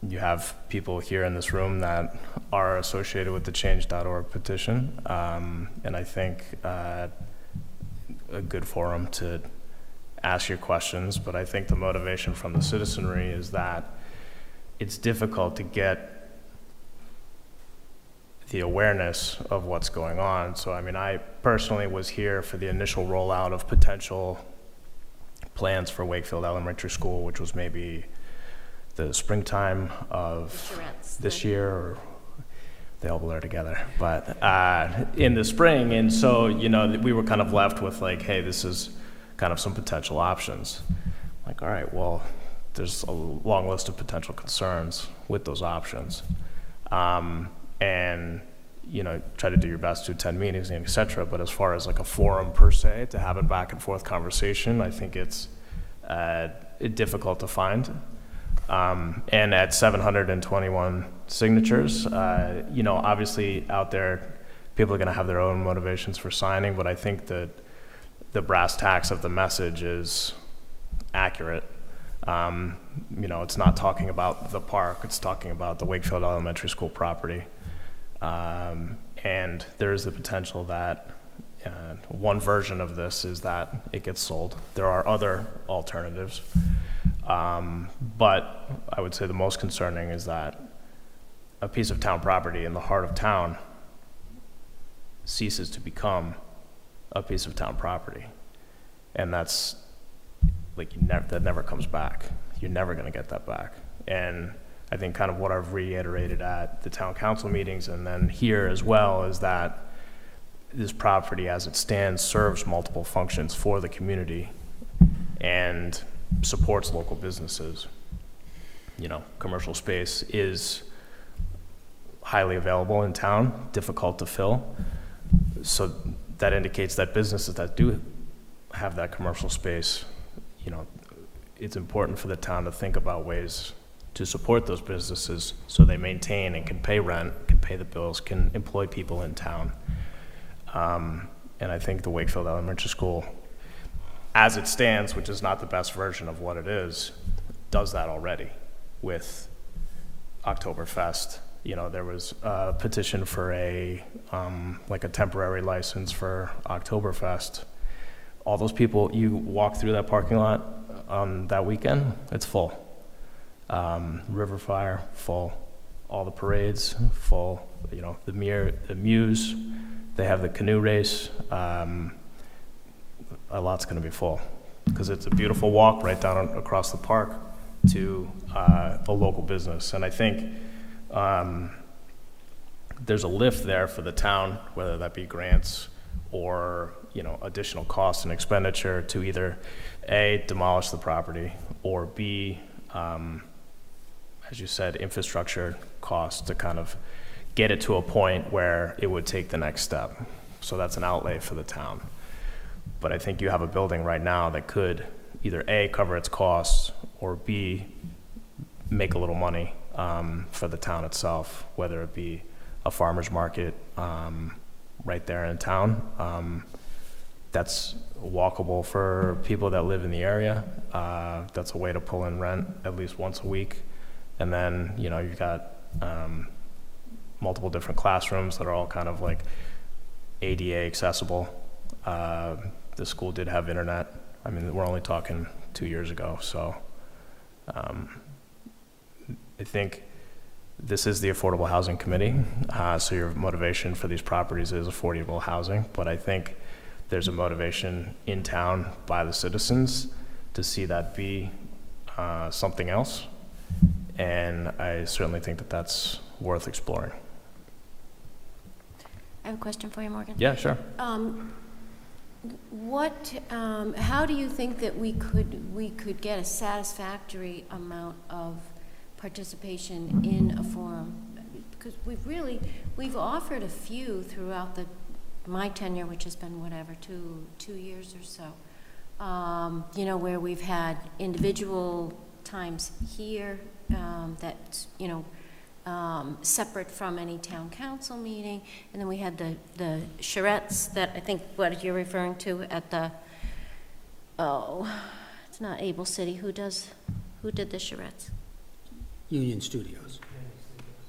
you have people here in this room that are associated with the change.org petition, and I think a good forum to ask your questions, but I think the motivation from the citizenry is that it's difficult to get the awareness of what's going on. So, I mean, I personally was here for the initial rollout of potential plans for Wakefield Elementary School, which was maybe the springtime of Tourette's, this the- year, or they all blur together, but in the spring. And so, you know, we were kind of left with like, hey, this is kind of some potential options. Like, all right, well, there's a long list of potential concerns with those options. And, you know, try to do your best to attend meetings and et cetera. But as far as like a forum per se, to have a back and forth conversation, I think it's difficult to find. And at 721 signatures, you know, obviously out there, people are going to have their own motivations for signing, but I think that the brass tacks of the message is accurate. You know, it's not talking about the park, it's talking about the Wakefield Elementary School property. And there is the potential that one version of this is that it gets sold. There are other alternatives. But I would say the most concerning is that a piece of town property in the heart of town ceases to become a piece of town property. And that's like, that never comes back. You're never gonna get that back. And I think kind of what I've reiterated at the town council meetings and then here as well is that this property as it stands serves multiple functions for the community and supports local businesses. You know, commercial space is highly available in town, difficult to fill. So that indicates that businesses that do have that commercial space, you know, it's important for the town to think about ways to support those businesses so they maintain and can pay rent, can pay the bills, can employ people in town. And I think the Wakefield Elementary School, as it stands, which is not the best version of what it is, does that already with Oktoberfest. You know, there was a petition for like a temporary license for Oktoberfest. All those people, you walk through that parking lot on that weekend, it's full. River Fire, full. All the parades, full. You know, the Muse, they have the canoe race. A lot's gonna be full because it's a beautiful walk right down across the park to a local business. And I think there's a lift there for the town, whether that be grants or, you know, additional costs and expenditure to either A, demolish the property, or B, as you said, infrastructure costs to kind of get it to a point where it would take the next step. So that's an outlay for the town. But I think you have a building right now that could either A, cover its costs, or B, make a little money for the town itself, whether it be a farmer's market right there in town. That's walkable for people that live in the area. That's a way to pull in rent at least once a week. And then, you know, you've got multiple different classrooms that are all kind of like ADA accessible. The school did have internet. I mean, we're only talking 2 years ago, so I think this is the Affordable Housing Committee, so your motivation for these properties is affordable housing, but I think there's a motivation in town by the citizens to see that be something else, and I certainly think that that's worth exploring. I have a question for you, Morgan. Yeah, sure. How do you think that we could get a satisfactory amount of participation in a forum? Because we've offered a few throughout my tenure, which has been whatever, two years or so. You know, where we've had individual times here that, you know, separate from any town council meeting, and then we had the charrettes that I think what you're referring to at the oh, it's not Able City, who did the charrettes? Union Studios.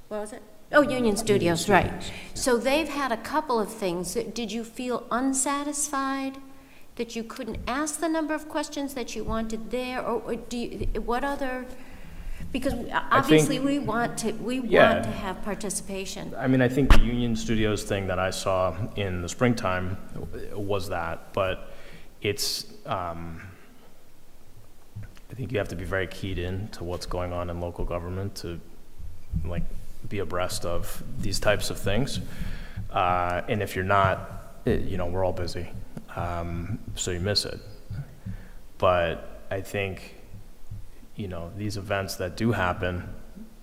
What was it? Oh, Union Studios, right. So they've had a couple of things. Did you feel unsatisfied that you couldn't ask the number of questions that you wanted there, or do you, what other? Because obviously we want to have participation. I mean, I think the Union Studios thing that I saw in the springtime was that, but it's, I think you have to be very keyed in to what's going on in local government to, like, be abreast of these types of things. And if you're not, we're all busy, so you miss it. But I think, these events that do happen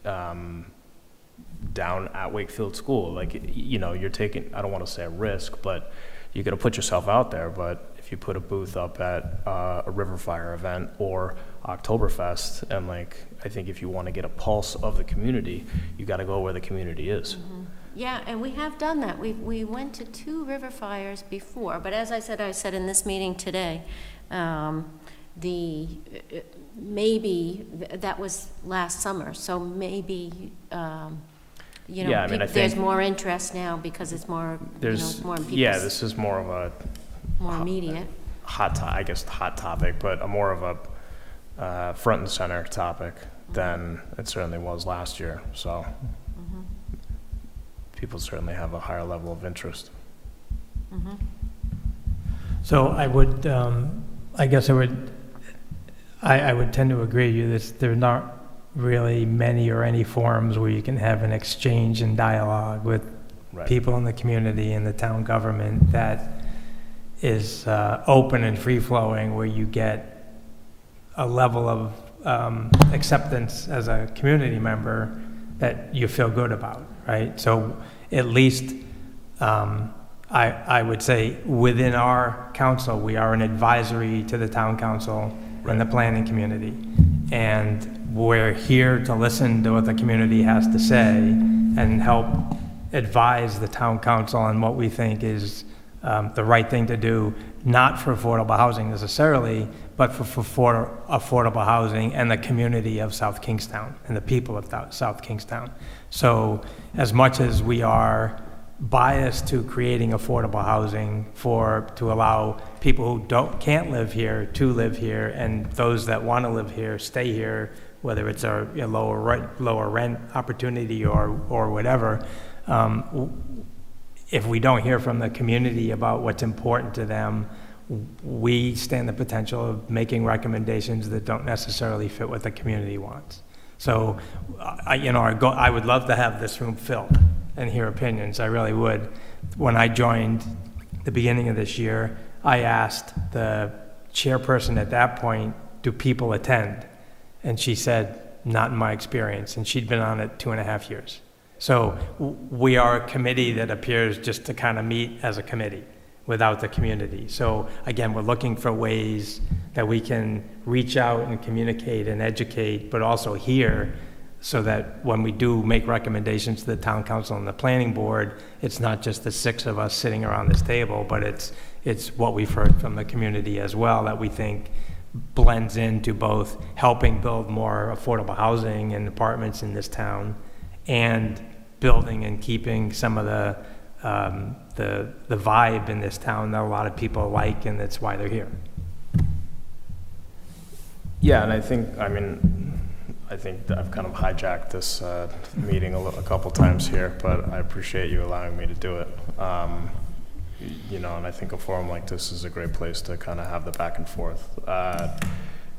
down at Wakefield School, like, you're taking, I don't want to say a risk, but you're going to put yourself out there. But if you put a booth up at a River Fire event or Oktoberfest, and like, I think if you want to get a pulse of the community, you got to go where the community is. Mm-hmm. Yeah, and we have done that. We went to 2 river fires before, but as I said in this meeting today, maybe that was last summer, so maybe, Yeah, I mean, I there's think more interest now because it's more, it's more in people's, Yeah, this is more of a more immediate. hot topic, but a more of a front and center topic than it certainly was last year. So people certainly have a higher level of interest. Mm-hmm. So I would, I guess I would tend to agree with you. There are not really many or any forums where you can have an exchange and dialogue with Right. people in the community and the town government that is open and free-flowing, where you get a level of acceptance as a community member that you feel good about, right? So at least I would say within our council, we are an advisory to the town council and the planning community. And we're here to listen to what the community has to say and help advise the town council on what we think is the right thing to do, not for affordable housing necessarily, but for affordable housing and the community of South Kingstown and the people of South Kingstown. So as much as we are biased to creating affordable housing to allow people who can't live here to live here, and those that want to live here stay here, whether it's a lower rent opportunity or whatever, if we don't hear from the community about what's important to them, we stand the potential of making recommendations that don't necessarily fit what the community wants. So, I would love to have this room filled and hear opinions. I really would. When I joined the beginning of this year, I asked the chairperson at that point, do people attend? And she said, not in my experience. And she'd been on it 2.5 years. So we are a committee that appears just to kind of meet as a committee without the community. So again, we're looking for ways that we can reach out and communicate and educate, but also hear, so that when we do make recommendations to the town council and the planning board, it's not just the 6 of us sitting around this table, but it's what we've heard from the community as well that we think blends into both helping build more affordable housing and apartments in this town, and building and keeping some of the vibe in this town that a lot of people like, and that's why they're here. Yeah, and I think that I've kind of hijacked this meeting a couple times here, but I appreciate you allowing me to do it. And I think a forum like this is a great place to kind of have the back and forth.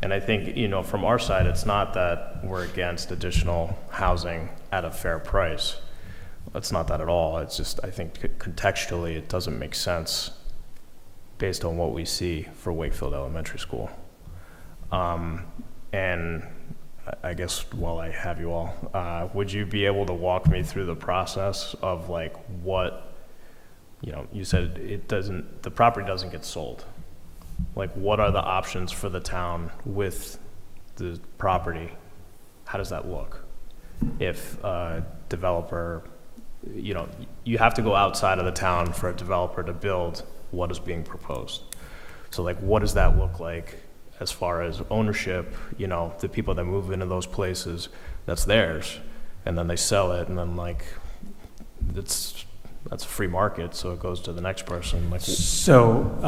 And I think, from our side, it's not that we're against additional housing at a fair price. It's not that at all. It's just, I think contextually, it doesn't make sense based on what we see for Wakefield Elementary School. And I guess while I have you all, would you be able to walk me through the process of like what, you said the property doesn't get sold. Like, what are the options for the town with the property? How does that look? If a developer, you have to go outside of the town for a developer to build what is being proposed. So like, what does that look like as far as ownership? You know, the people that move into those places, that's theirs, and then they sell it, and then like, that's a free market, so it goes to the next person. Like, So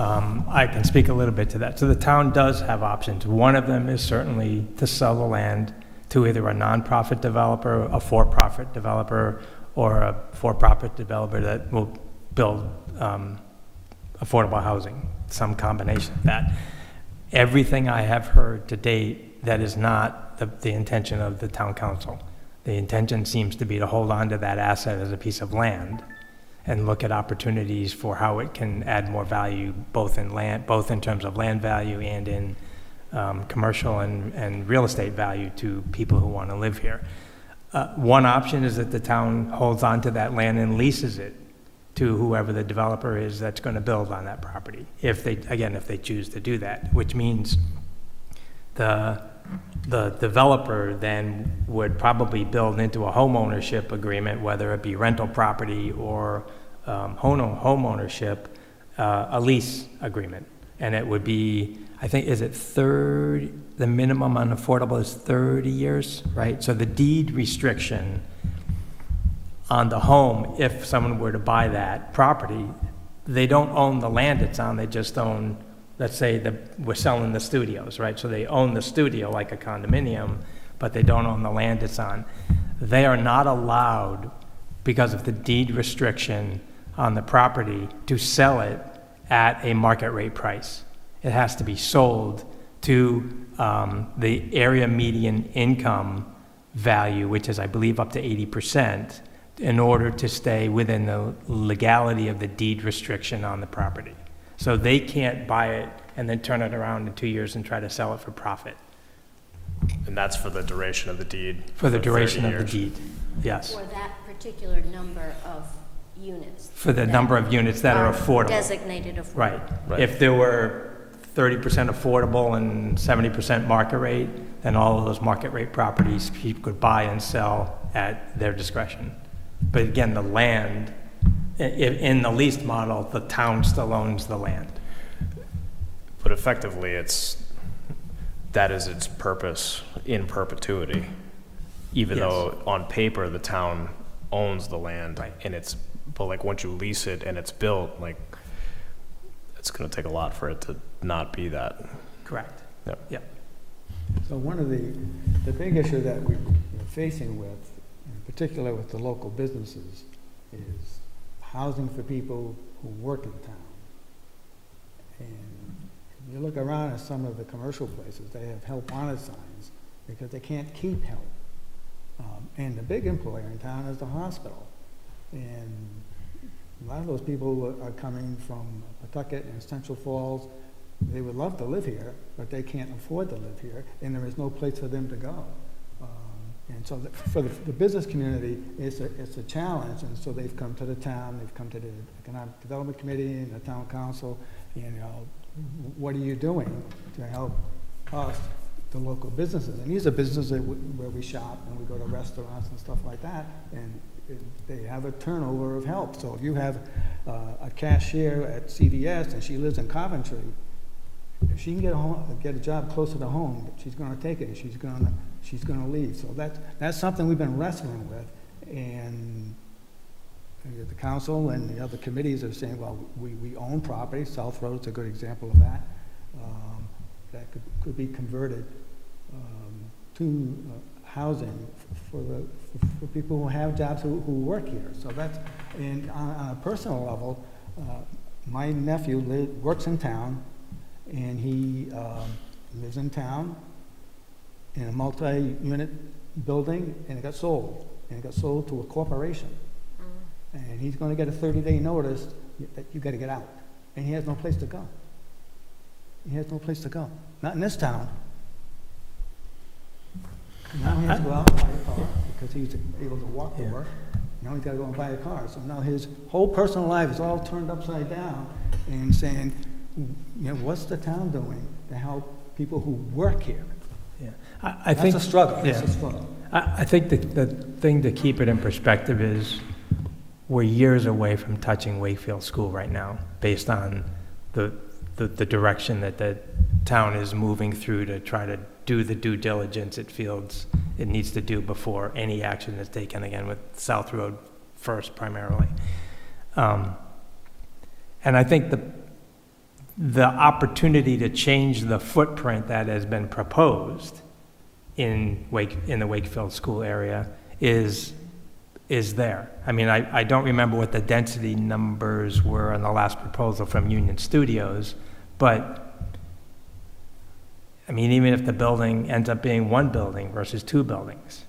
I can speak a little bit to that. So the town does have options. One of them is certainly to sell the land to either a nonprofit developer, a for-profit developer, or a for-profit developer that will build affordable housing, some combination of that. Everything I have heard to date, that is not the intention of the town council. The intention seems to be to hold on to that asset as a piece of land and look at opportunities for how it can add more value, both in terms of land value and in commercial and real estate value to people who want to live here. One option is that the town holds on to that land and leases it to whoever the developer is that's going to build on that property, if they choose to do that, which means the developer then would probably build into a home ownership agreement, whether it be rental property or home ownership, a lease agreement. And it would be, I think, the minimum on affordable is 30 years, right? So the deed restriction on the home, if someone were to buy that property, they don't own the land it's on, they just own, let's say we're selling the studios, right? So they own the studio like a condominium, but they don't own the land it's on. They are not allowed, because of the deed restriction on the property, to sell it at a market rate price. It has to be sold to the area median income value, which is, I believe, up to 80%, in order to stay within the legality of the deed restriction on the property. So they can't buy it and then turn it around in 2 years and try to sell it for profit. and that's for the duration of the deed? For the 30 duration of the years. deed, yes. For that particular number of units. For the number of units that are affordable. Designated affordable. Right. Right. If there were 30% affordable and 70% market rate, then all of those market rate properties people could buy and sell at their discretion. But again, the land, in the leased model, the town still owns the land. But effectively, that is its purpose in perpetuity, even Yes. though on paper, the town owns the land. Right. But like, once you lease it and it's built, like, it's gonna take a lot for it to not be that. Correct. Yep. Yep. So one of the big issue that we're facing with, in particular with the local businesses, is housing for people who work in town. And if you look around at some of the commercial places, they have help wanted signs because they can't keep help. And the big employer in town is the hospital. And a lot of those people are coming from Pawtucket and Central Falls. They would love to live here, but they can't afford to live here, and there is no place for them to go. And so for the business community, it's a challenge, and so they've come to the town, they've come to the Economic Development Committee and the Town Council, what are you doing to help us, the local businesses? And these are businesses where we shop and we go to restaurants and stuff like that, and they have a turnover of help. So if you have a cashier at CVS and she lives in Coventry, if she can get a job closer to home, she's going to take it. She's going to leave. So that's something we've been wrestling with, and the council and the other committees are saying, well, we own property. South Road's a good example of that. That could be converted to housing for people who have jobs who work here. So that's, and on a personal level, my nephew works in town, and he lives in town in a multi-unit building, and it got sold. And it got sold to a corporation. And he's going to get a 30-day notice that you got to get out. And he has no place to go. He has no place to go. Not in this town. Now he has to go out and buy a car because he's able to walk to work. Now he's got to go and buy a car. So now his whole personal life is all turned upside down, and saying, what's the town doing to help people who work here? Yeah. I think That's a struggle. Yeah. It's a struggle. I think the thing to keep it in perspective is we're years away from touching Wakefield School right now, based on the the direction that the town is moving through to try to do the due diligence it feels it needs to do before any action is taken, again, with South Road first primarily. And I think the opportunity to change the footprint that has been proposed in the Wakefield school area is there. I mean, I don't remember what the density numbers were on the last proposal from Union Studios, but I mean, even if the building ends up being one building versus two buildings,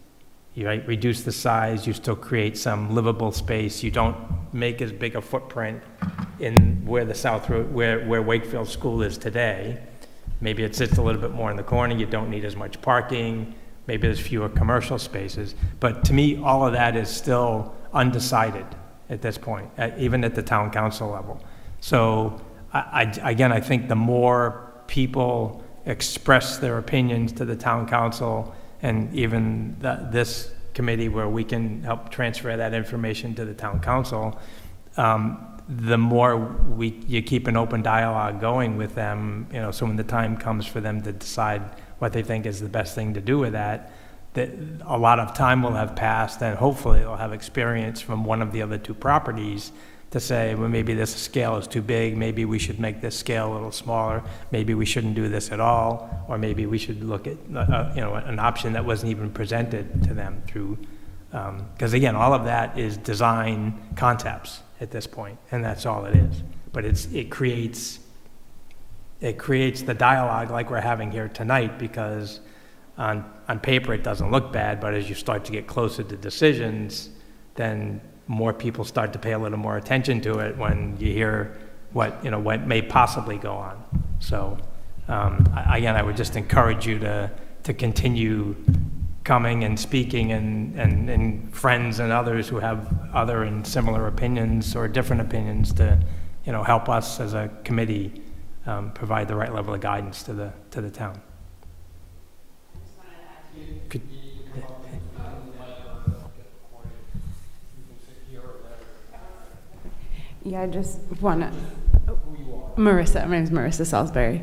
you reduce the size, you still create some livable space, you don't make as big a footprint in where the South Road, where Wakefield School is today. Maybe it sits a little bit more in the corner, you don't need as much parking, maybe there's fewer commercial spaces. But to me, all of that is still undecided at this point, even at the town council level. So again, I think the more people express their opinions to the town council, and even this committee where we can help transfer that information to the town council, the more you keep an open dialogue going with them, so when the time comes for them to decide what they think is the best thing to do with that a lot of time will have passed, and hopefully they'll have experience from one of the other two properties to say, well, maybe this scale is too big, maybe we should make this scale a little smaller, maybe we shouldn't do this at all, or maybe we should look at an option that wasn't even presented to them through, because again, all of that is design concepts at this point, and that's all it is. But it creates the dialogue like we're having here tonight, because on paper it doesn't look bad, but as you start to get closer to decisions, then more people start to pay a little more attention to it when you hear what may possibly go on. So again, I would just encourage you to continue coming and speaking, and friends and others who have other and similar opinions or different opinions to help us as a committee provide the right level of guidance to the town. Could, Yeah, I just want to, Marissa, my name is Marissa Salisbury.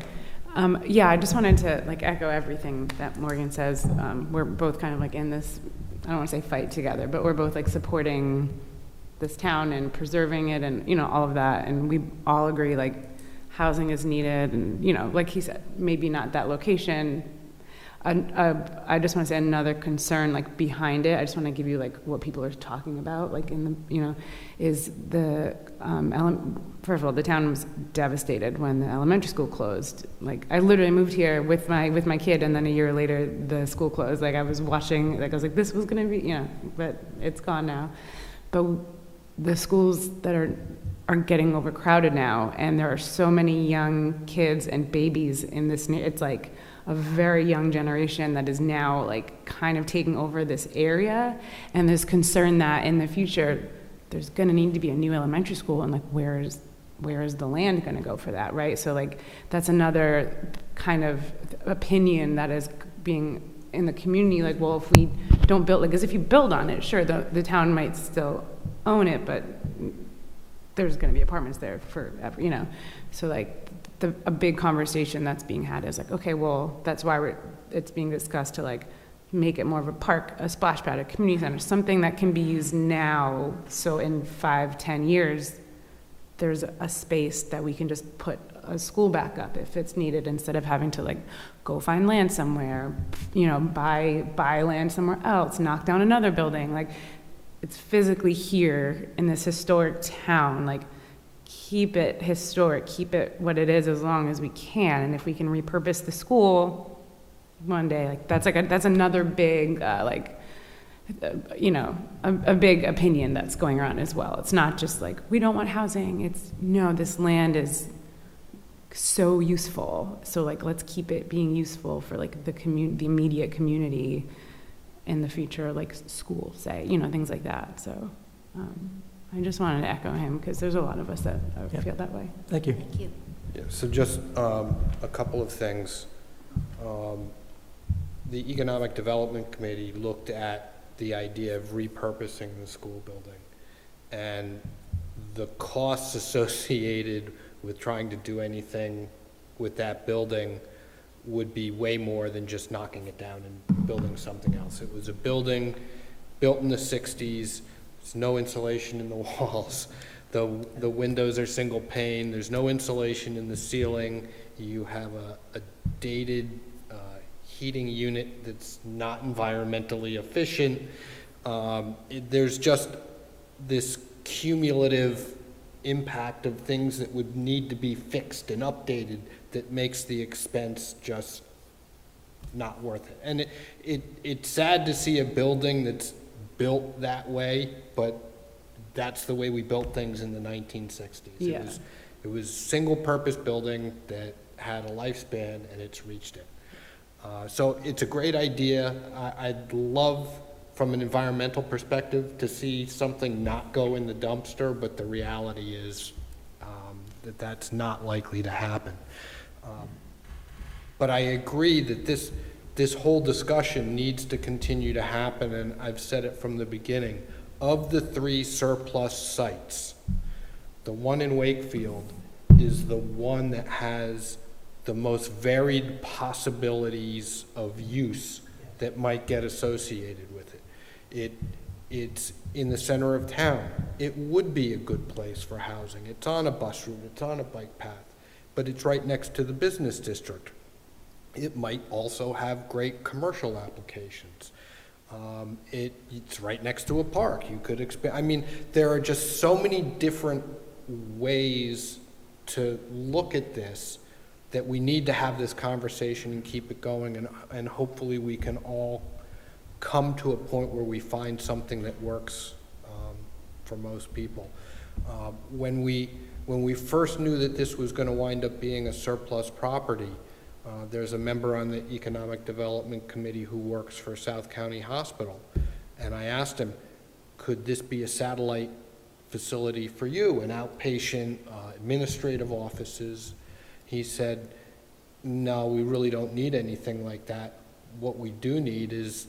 Yeah, I just wanted to echo everything that Morgan says. We're both kind of in this, I don't want to say fight together, but we're both supporting this town and preserving it and, all of that. And we all agree housing is needed, and, like he said, maybe not that location. I just want to say another concern behind it. I just want to give you what people are talking about in the is the first of all, the town was devastated when the elementary school closed. I literally moved here with my kid, and then a year later the school closed. I was watching, I was this was gonna be, but it's gone now. But the schools that are getting overcrowded now, and there are so many young kids and babies in this. It's a very young generation that is now kind of taking over this area, and there's concern that in the future there's going to need to be a new elementary school, and where is the land going to go for that, right? So that's another kind of opinion that is being in the community, well, if we don't build, because if you build on it, sure, the town might still own it, but there's going to be apartments there forever, so a big conversation that's being had is okay, well, that's why it's being discussed to make it more of a park, a splash pad, a community center, something that can be used now, so in 5-10 years there's a space that we can just put a school back up if it's needed, instead of having to go find land somewhere, buy land somewhere else, knock down another building. It's physically here in this historic town. Keep it historic, keep it what it is as long as we can, and if we can repurpose the school one day, that's that's another big a big opinion that's going around as well. It's not just we don't want housing. It's no, this land is so useful, so let's keep it being useful for the immediate community in the future, school, say, things like that. So I just wanted to echo him, because there's a lot of us that feel that way. Thank you. Thank you. Yeah, so just a couple of things. The Economic Development Committee looked at the idea of repurposing the school building, and the costs associated with trying to do anything with that building would be way more than just knocking it down and building something else. It was a building built in the 60s. There's no insulation in the walls. The windows are single pane. There's no insulation in the ceiling. You have a dated heating unit that's not environmentally efficient. There's just this cumulative impact of things that would need to be fixed and updated that makes the expense just not worth it. And it's sad to see a building that's built that way, but that's the way we built things in the 1960s. Yeah. It was single-purpose building that had a lifespan, and it's reached it. So it's a great idea. I'd love, from an environmental perspective, to see something not go in the dumpster, but the reality is that that's not likely to happen. But I agree that this whole discussion needs to continue to happen, and I've said it from the beginning. Of the 3 surplus sites, the one in Wakefield is the one that has the most varied possibilities of use that might get associated with it. It's in the center of town. It would be a good place for housing. It's on a bus route, it's on a bike path, but it's right next to the business district. It might also have great commercial applications. It's right next to a park. You could expand. I mean, there are just so many different ways to look at this that we need to have this conversation and keep it going, and hopefully we can all come to a point where we find something that works for most people. When we first knew that this was going to wind up being a surplus property, there's a member on the Economic Development Committee who works for South County Hospital, and I asked him, could this be a satellite facility for you, an outpatient, administrative offices? He said, no, we really don't need anything like that. What we do need is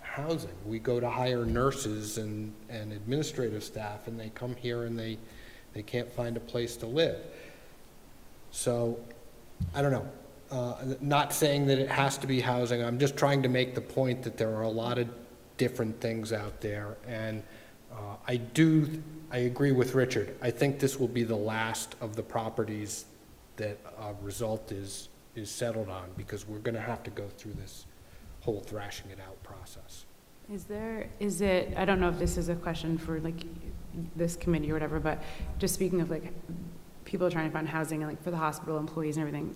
housing. We go to hire nurses and administrative staff, and they come here and they can't find a place to live. So, I don't know. Not saying that it has to be housing. I'm just trying to make the point that there are a lot of different things out there. And I agree with Richard. I think this will be the last of the properties that result is settled on, because we're going to have to go through this whole thrashing it out process. Is it, I don't know if this is a question for like this committee or whatever, but just speaking of like people trying to find housing and like for the hospital employees and everything,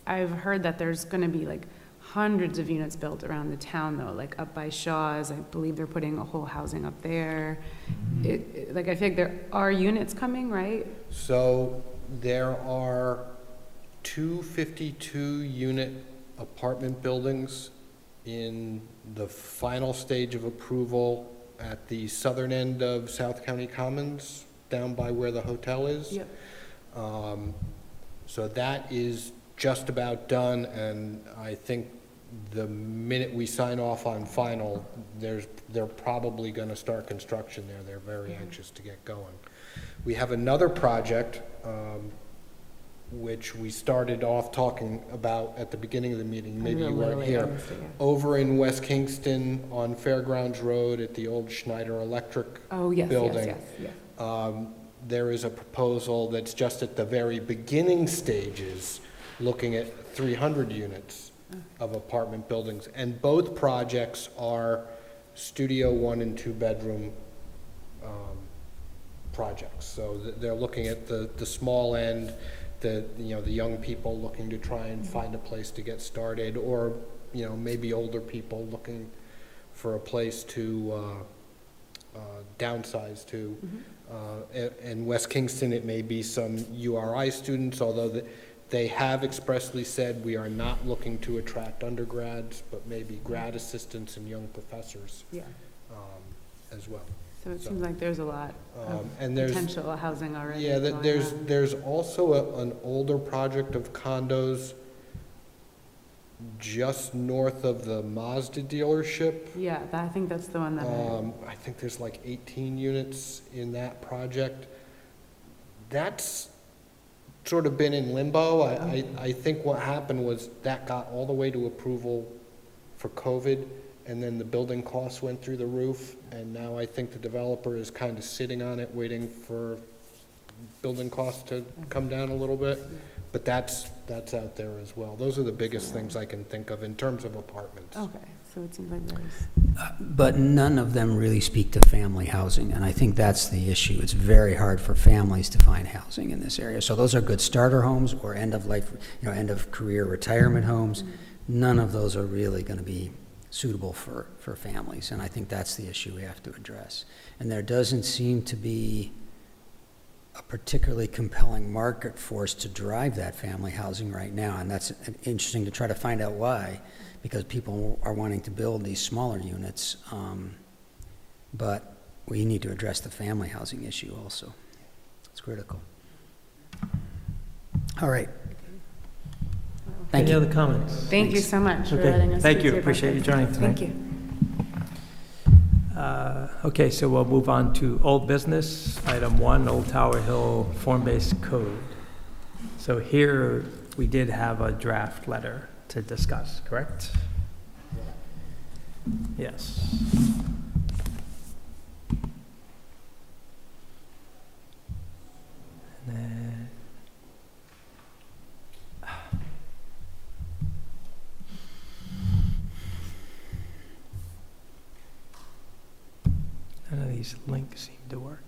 I've heard that there's going to be like hundreds of units built around the town though, like up by Shaw's. I believe they're putting a whole housing up there. Like I feel like there are units coming, right? So there are 2 52-unit apartment buildings in the final stage of approval at the southern end of South County Commons, down by where the hotel is. Yep. So that is just about done, and I think the minute we sign off on final, they're probably going to start construction there. They're very anxious to get going. We have another project, which we started off talking about at the beginning of the meeting. Maybe you weren't here. Over in West Kingston on Fairgrounds Road at the old Schneider Electric building. There is a proposal that's just at the very beginning stages, looking at 300 units of apartment buildings. And both projects are studio 1 and 2 bedroom projects. So they're looking at the small end, the young people looking to try and find a place to get started, or maybe older people looking for a place to downsize to. In West Kingston, it may be some URI students, although they have expressly said we are not looking to attract undergrads, but maybe grad assistants and young professors as well. So it seems like there's a lot of and potential housing already. Yeah, going on. there's also an older project of condos just north of the Mazda dealership. Yeah, I think that's the one that I think there's like 18 units in that project. That's sort of been in limbo. I think what happened was that got all the way to approval for COVID, and then the building costs went through the roof, and now I think the developer is kind of sitting on it, waiting for building costs to come down a little bit. But that's out there as well. Those are the biggest things I can think of in terms of apartments. Okay, so it seems like there's, But none of them really speak to family housing, and I think that's the issue. It's very hard for families to find housing in this area. So those are good starter homes or end of life, end of career retirement homes. None of those are really going to be suitable for families, and I think that's the issue we have to address. And there doesn't seem to be a particularly compelling market force to drive that family housing right now, and that's interesting to try to find out why, because people are wanting to build these smaller units, but we need to address the family housing issue also. It's critical. All right. Thank Any you. other comments? thank you so much for Okay, letting us. thank speak you. to your Appreciate you project. joining tonight. Thank you. Okay, so we'll move on to old business. Item 1, Old Tower Hill form-based code. So here, we did have a draft letter to discuss, correct? Yes. And then, none of these links seem to work.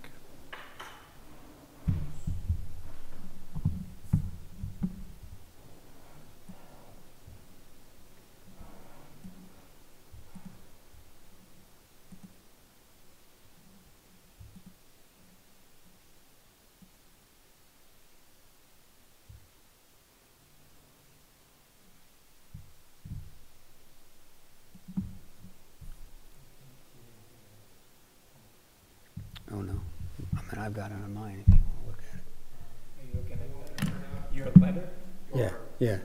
Oh, no. I mean, I've got it on mine if you want to look at it. Are you looking at your letter? Yeah, yeah.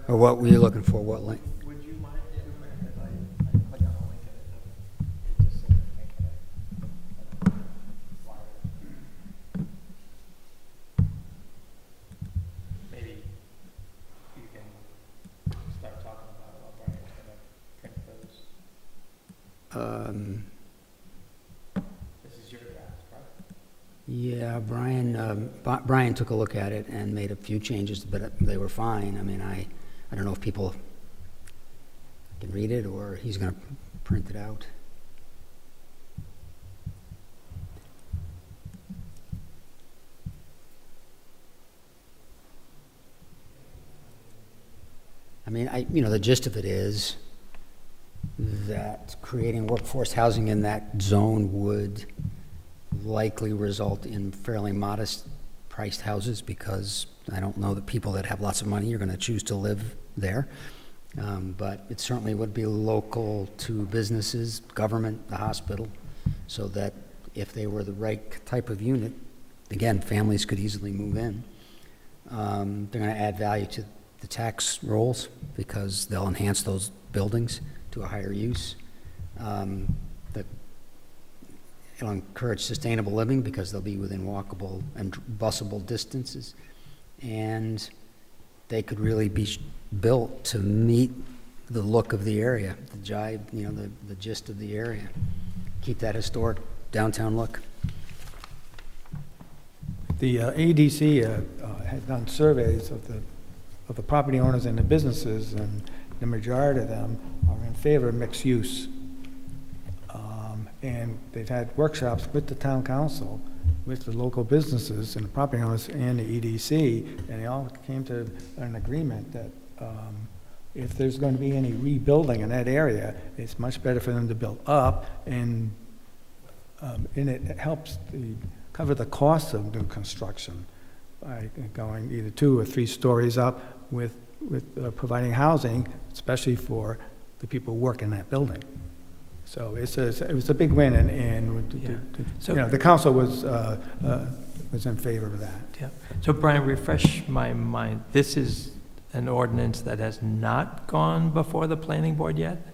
Or what were you looking for? What link? Would you mind doing that? Because I click on the link and it just says making it. Maybe you can start talking about it while Brian's gonna print those. This is your draft, right? Yeah, Brian took a look at it and made a few changes, but they were fine. I mean, I don't know if people can read it or he's going to print it out. I mean, the gist of it is that creating workforce housing in that zone would likely result in fairly modest priced houses, because I don't know that people that have lots of money are going to choose to live there. But it certainly would be local to businesses, government, the hospital, so that if they were the right type of unit, again, families could easily move in. They're going to add value to the tax rolls because they'll enhance those buildings to a higher use. It'll encourage sustainable living because they'll be within walkable and busable distances. And they could really be built to meet the look of the area, the jive, the gist of the area. Keep that historic downtown look. The ADC had done surveys of the property owners and the businesses, and the majority of them are in favor of mixed use. And they've had workshops with the town council, with the local businesses and the property owners and the EDC, and they all came to an agreement that if there's going to be any rebuilding in that area, it's much better for them to build up, and it helps cover the cost of new construction by going either 2 or 3 stories up with providing housing, especially for the people who work in that building. So it was a big win, and the council was in favor of that. Yeah. So Brian, refresh my mind. This is an ordinance that has not gone before the planning board yet,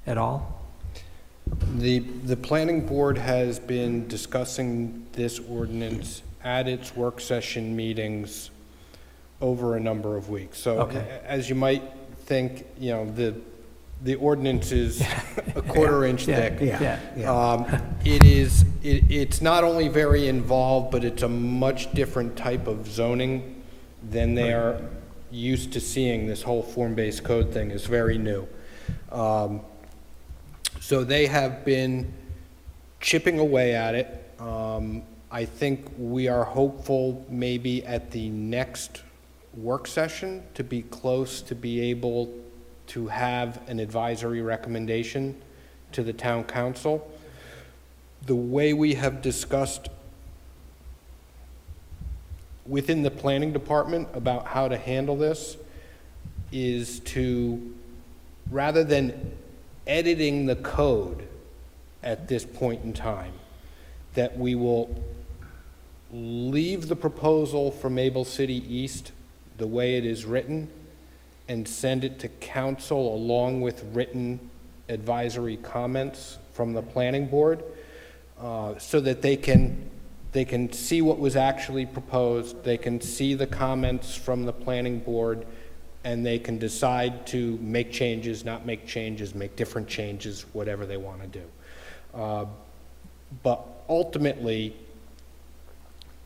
at all? The planning board has been discussing this ordinance at its work session meetings over a number of weeks. So Okay. as you might think, you know, the ordinance is a quarter inch thick. It's not only very involved, but it's a much different type of zoning than they are used to seeing. This whole form-based code thing is very new. So they have been chipping away at it. I think we are hopeful maybe at the next work session to be close to be able to have an advisory recommendation to the town council. The way we have discussed within the planning department about how to handle this is to, rather than editing the code at this point in time, that we will leave the proposal for Maple City East the way it is written and send it to council along with written advisory comments from the planning board, so that they can see what was actually proposed, they can see the comments from the planning board, and they can decide to make changes, not make changes, make different changes, whatever they want to do. But ultimately,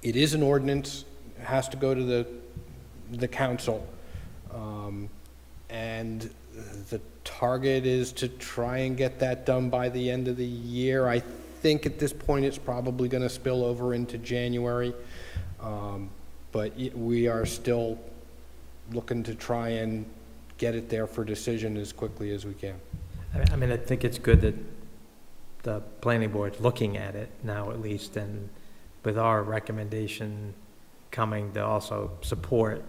it is an ordinance, it has to go to the council, and the target is to try and get that done by the end of the year. I think at this point it's probably going to spill over into January, but we are still looking to try and get it there for decision as quickly as we can. I mean, I think it's good that the planning board's looking at it now at least, and with our recommendation coming to also support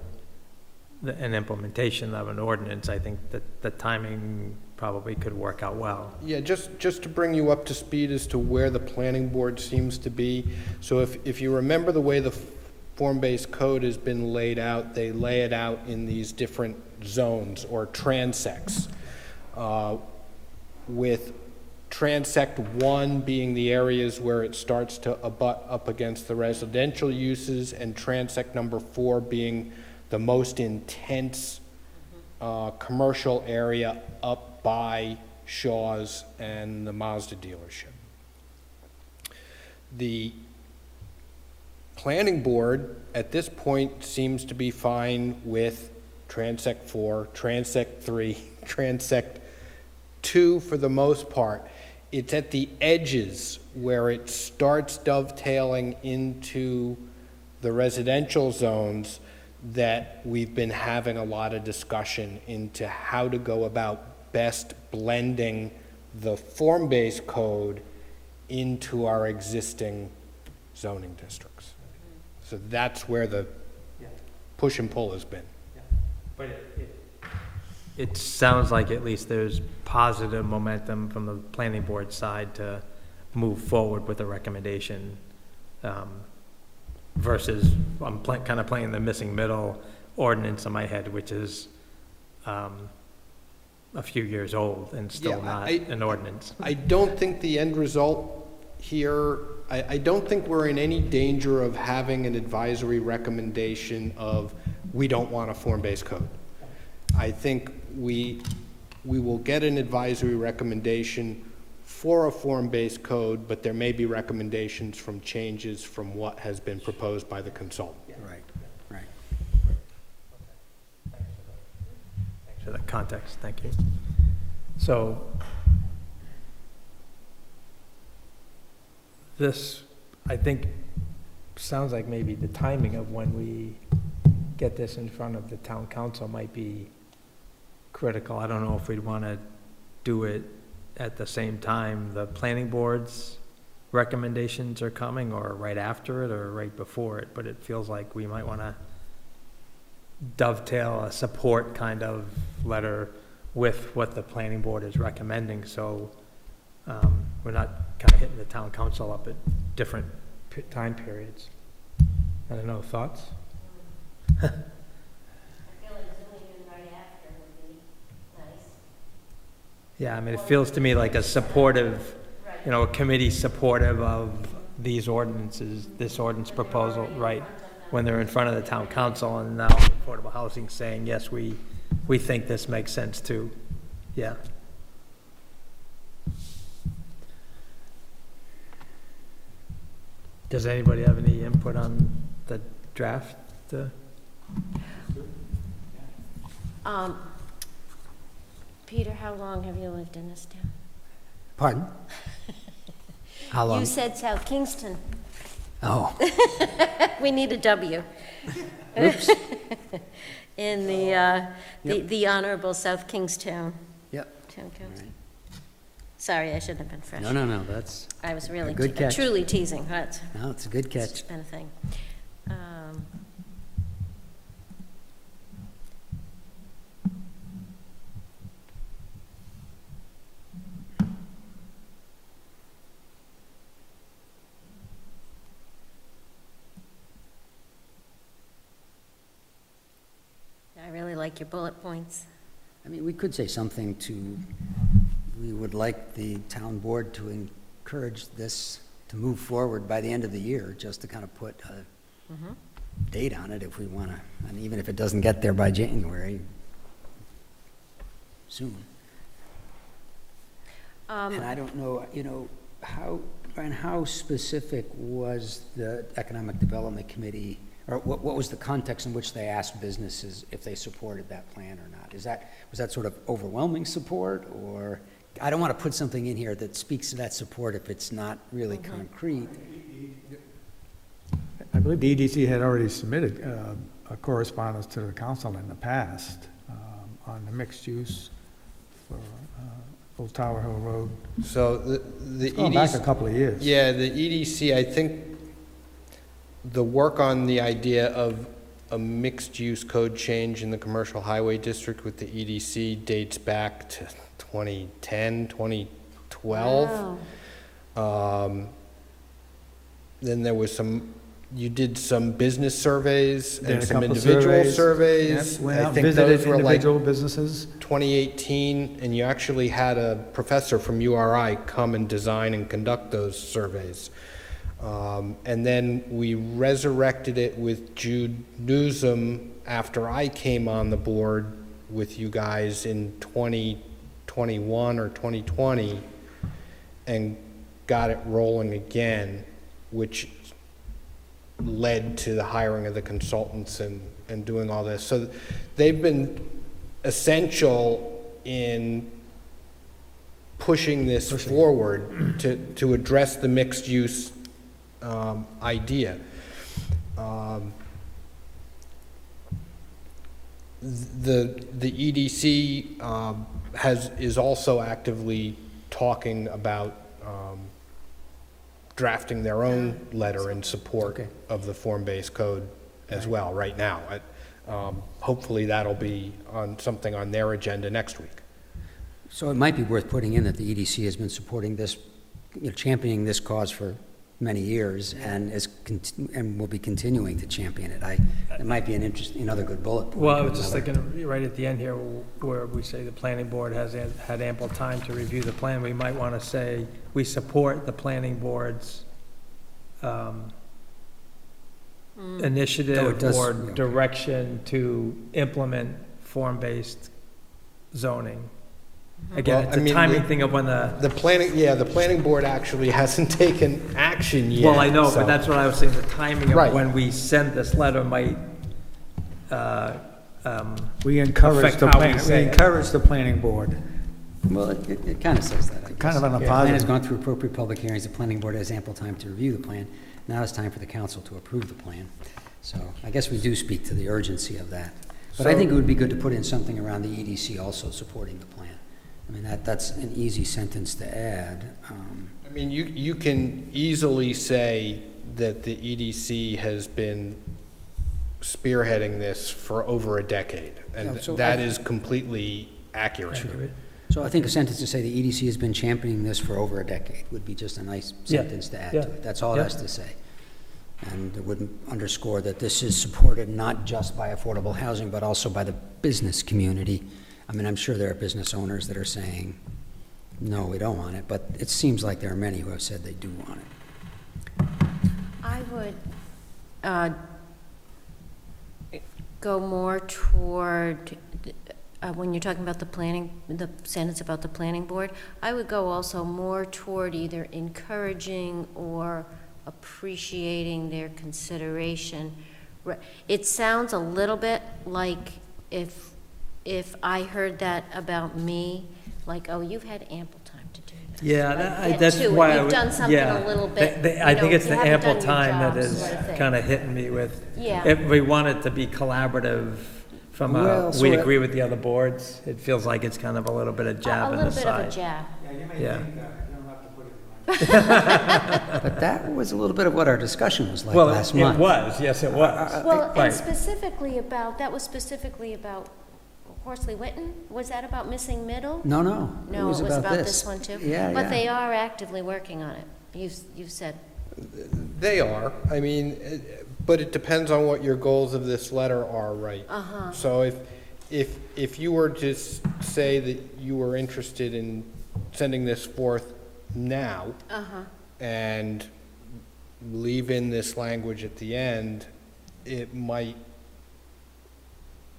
an implementation of an ordinance, I think that the timing probably could work out well. Yeah, just to bring you up to speed as to where the planning board seems to be. So if you remember the way the form-based code has been laid out, they lay it out in these different zones or transects, with transect 1 being the areas where it starts to abut up against the residential uses, and transect number 4 being the most intense commercial area up by Shaw's and the Mazda dealership. The planning board at this point seems to be fine with transect 4, transect 3, transect 2 for the most part. It's at the edges where it starts dovetailing into the residential zones that we've been having a lot of discussion into how to go about best blending the form-based code into our existing zoning districts. So that's where the push and pull has been. But it sounds like at least there's positive momentum from the planning board side to move forward with a recommendation, versus I'm kind of playing the missing middle ordinance in my head, which is a few years old and still not an ordinance. I don't think the end result here, I don't think we're in any danger of having an advisory recommendation of we don't want a form-based code. I think we will get an advisory recommendation for a form-based code, but there may be recommendations from changes from what has been proposed by the consultant. Right, right. Thanks for that context, thank you. So this, I think, sounds like maybe the timing of when we get this in front of the town council might be critical. I don't know if we'd want to do it at the same time the planning board's recommendations are coming, or right after it, or right before it, but it feels like we might want to dovetail a support kind of letter with what the planning board is recommending, so we're not kind of hitting the town council up at different time periods. I don't know, thoughts? I feel like zooming in right after would be nice. Yeah, I mean, it feels to me like a supportive, Right. a committee supportive of these ordinances, this ordinance proposal, right, when they're in front of the town council and now affordable housing saying, yes, we think this makes sense too. Yeah. Does anybody have any input on the draft? Peter, how long have you lived in this town? Pardon? How long? You said South Kingston. Oh, We need a W. oops. In the Honorable South Kingstown Yep. Town Council. Right. Sorry, I shouldn't have been fresh. No, that's, I was really, A good catch. truly teasing. That's no, it's a good catch. it's been a thing. I really like your bullet points. I mean, we could say something to, we would like the town board to encourage this to move forward by the end of the year, just to kind of put a date on it if we want to, and even if it doesn't get there by January, soon. And I don't know, how specific was the Economic Development Committee, or what was the context in which they asked businesses if they supported that plan or not? Was that sort of overwhelming support, or, I don't want to put something in here that speaks to that support if it's not really concrete. I believe the EDC had already submitted a correspondence to the council in the past on the mixed use for Old Tower Hill Road. So the Going back a EDC, couple of years. yeah, the EDC, I think the work on the idea of a mixed-use code change in the commercial highway district with the EDC dates back to 2010, 2012. Wow. Then there was you did some business surveys Did and a some couple individual surveys. surveys. Yep, went I out and think visited those were like individual businesses. 2018, and you actually had a professor from URI come and design and conduct those surveys. And then we resurrected it with Jude Newsom after I came on the board with you guys in 2021 or 2020 and got it rolling again, which led to the hiring of the consultants and doing all this. So they've been essential in pushing this forward to address the mixed use idea. The EDC is also actively talking about drafting their own letter in support of the form-based code as well right now. Hopefully that'll be something on their agenda next week. So it might be worth putting in that the EDC has been supporting this, championing this cause for many years and and will be continuing to champion it. It might be an interesting, another good bullet point. Well, I was just thinking, right at the end here, where we say the planning board has had ample time to review the plan, we might want to say, we support the planning board's initiative or direction to implement form-based zoning. Again, Well, it's I a mean, timing thing of when the planning board actually hasn't taken action yet. well, I know, so- but that's what I was saying, the timing Right. of when we send this letter might, We encourage Affect the how we we say it. encourage the planning board. Well, it kind of says that, I guess. Kind of on a The plan has positive. gone through appropriate public hearings. The planning board has ample time to review the plan. Now it's time for the council to approve the plan. So I guess we do speak to the urgency of that. But I So- think it would be good to put in something around the EDC also supporting the plan. I mean, that's an easy sentence to add. I mean, you can easily say that the EDC has been spearheading this for over a decade, and Yeah, so that I- is completely accurate. So I think a sentence to say the EDC has been championing this for over a decade would be just a nice Yeah, sentence to add yeah, to it. That's all it yeah. has to say. And it would underscore that this is supported not just by affordable housing, but also by the business community. I mean, I'm sure there are business owners that are saying, no, we don't want it, but it seems like there are many who have said they do want it. I would go more toward, when you're talking about the sentence about the planning board, I would go also more toward either encouraging or appreciating their consideration. It sounds a little bit like if I heard that about me, like, oh, you've had ample time to do this. Yeah, Like, that's get to it. why. You've done something a little bit, I think it's you the haven't ample done your time that job is sort of thing. kind of hitting me with. Yeah. If we want it to be collaborative from Well, we sort of- agree with the other boards, it feels like it's kind of a little bit of jab in the A little bit of a side. jab. Yeah. But that was a little bit of what our discussion was like Well, last it month. was, yes, it was. Well, and Right. that was specifically about Horsley Witten? Was that about missing middle? No, no. No, it was about this one too? Yeah, But yeah. they are actively working on it, you've said. They are, I mean, but it depends on what your goals of this letter are, right? Uh-huh. So if you were to say that you were interested in sending this forth now, Uh-huh. and leave in this language at the end, it might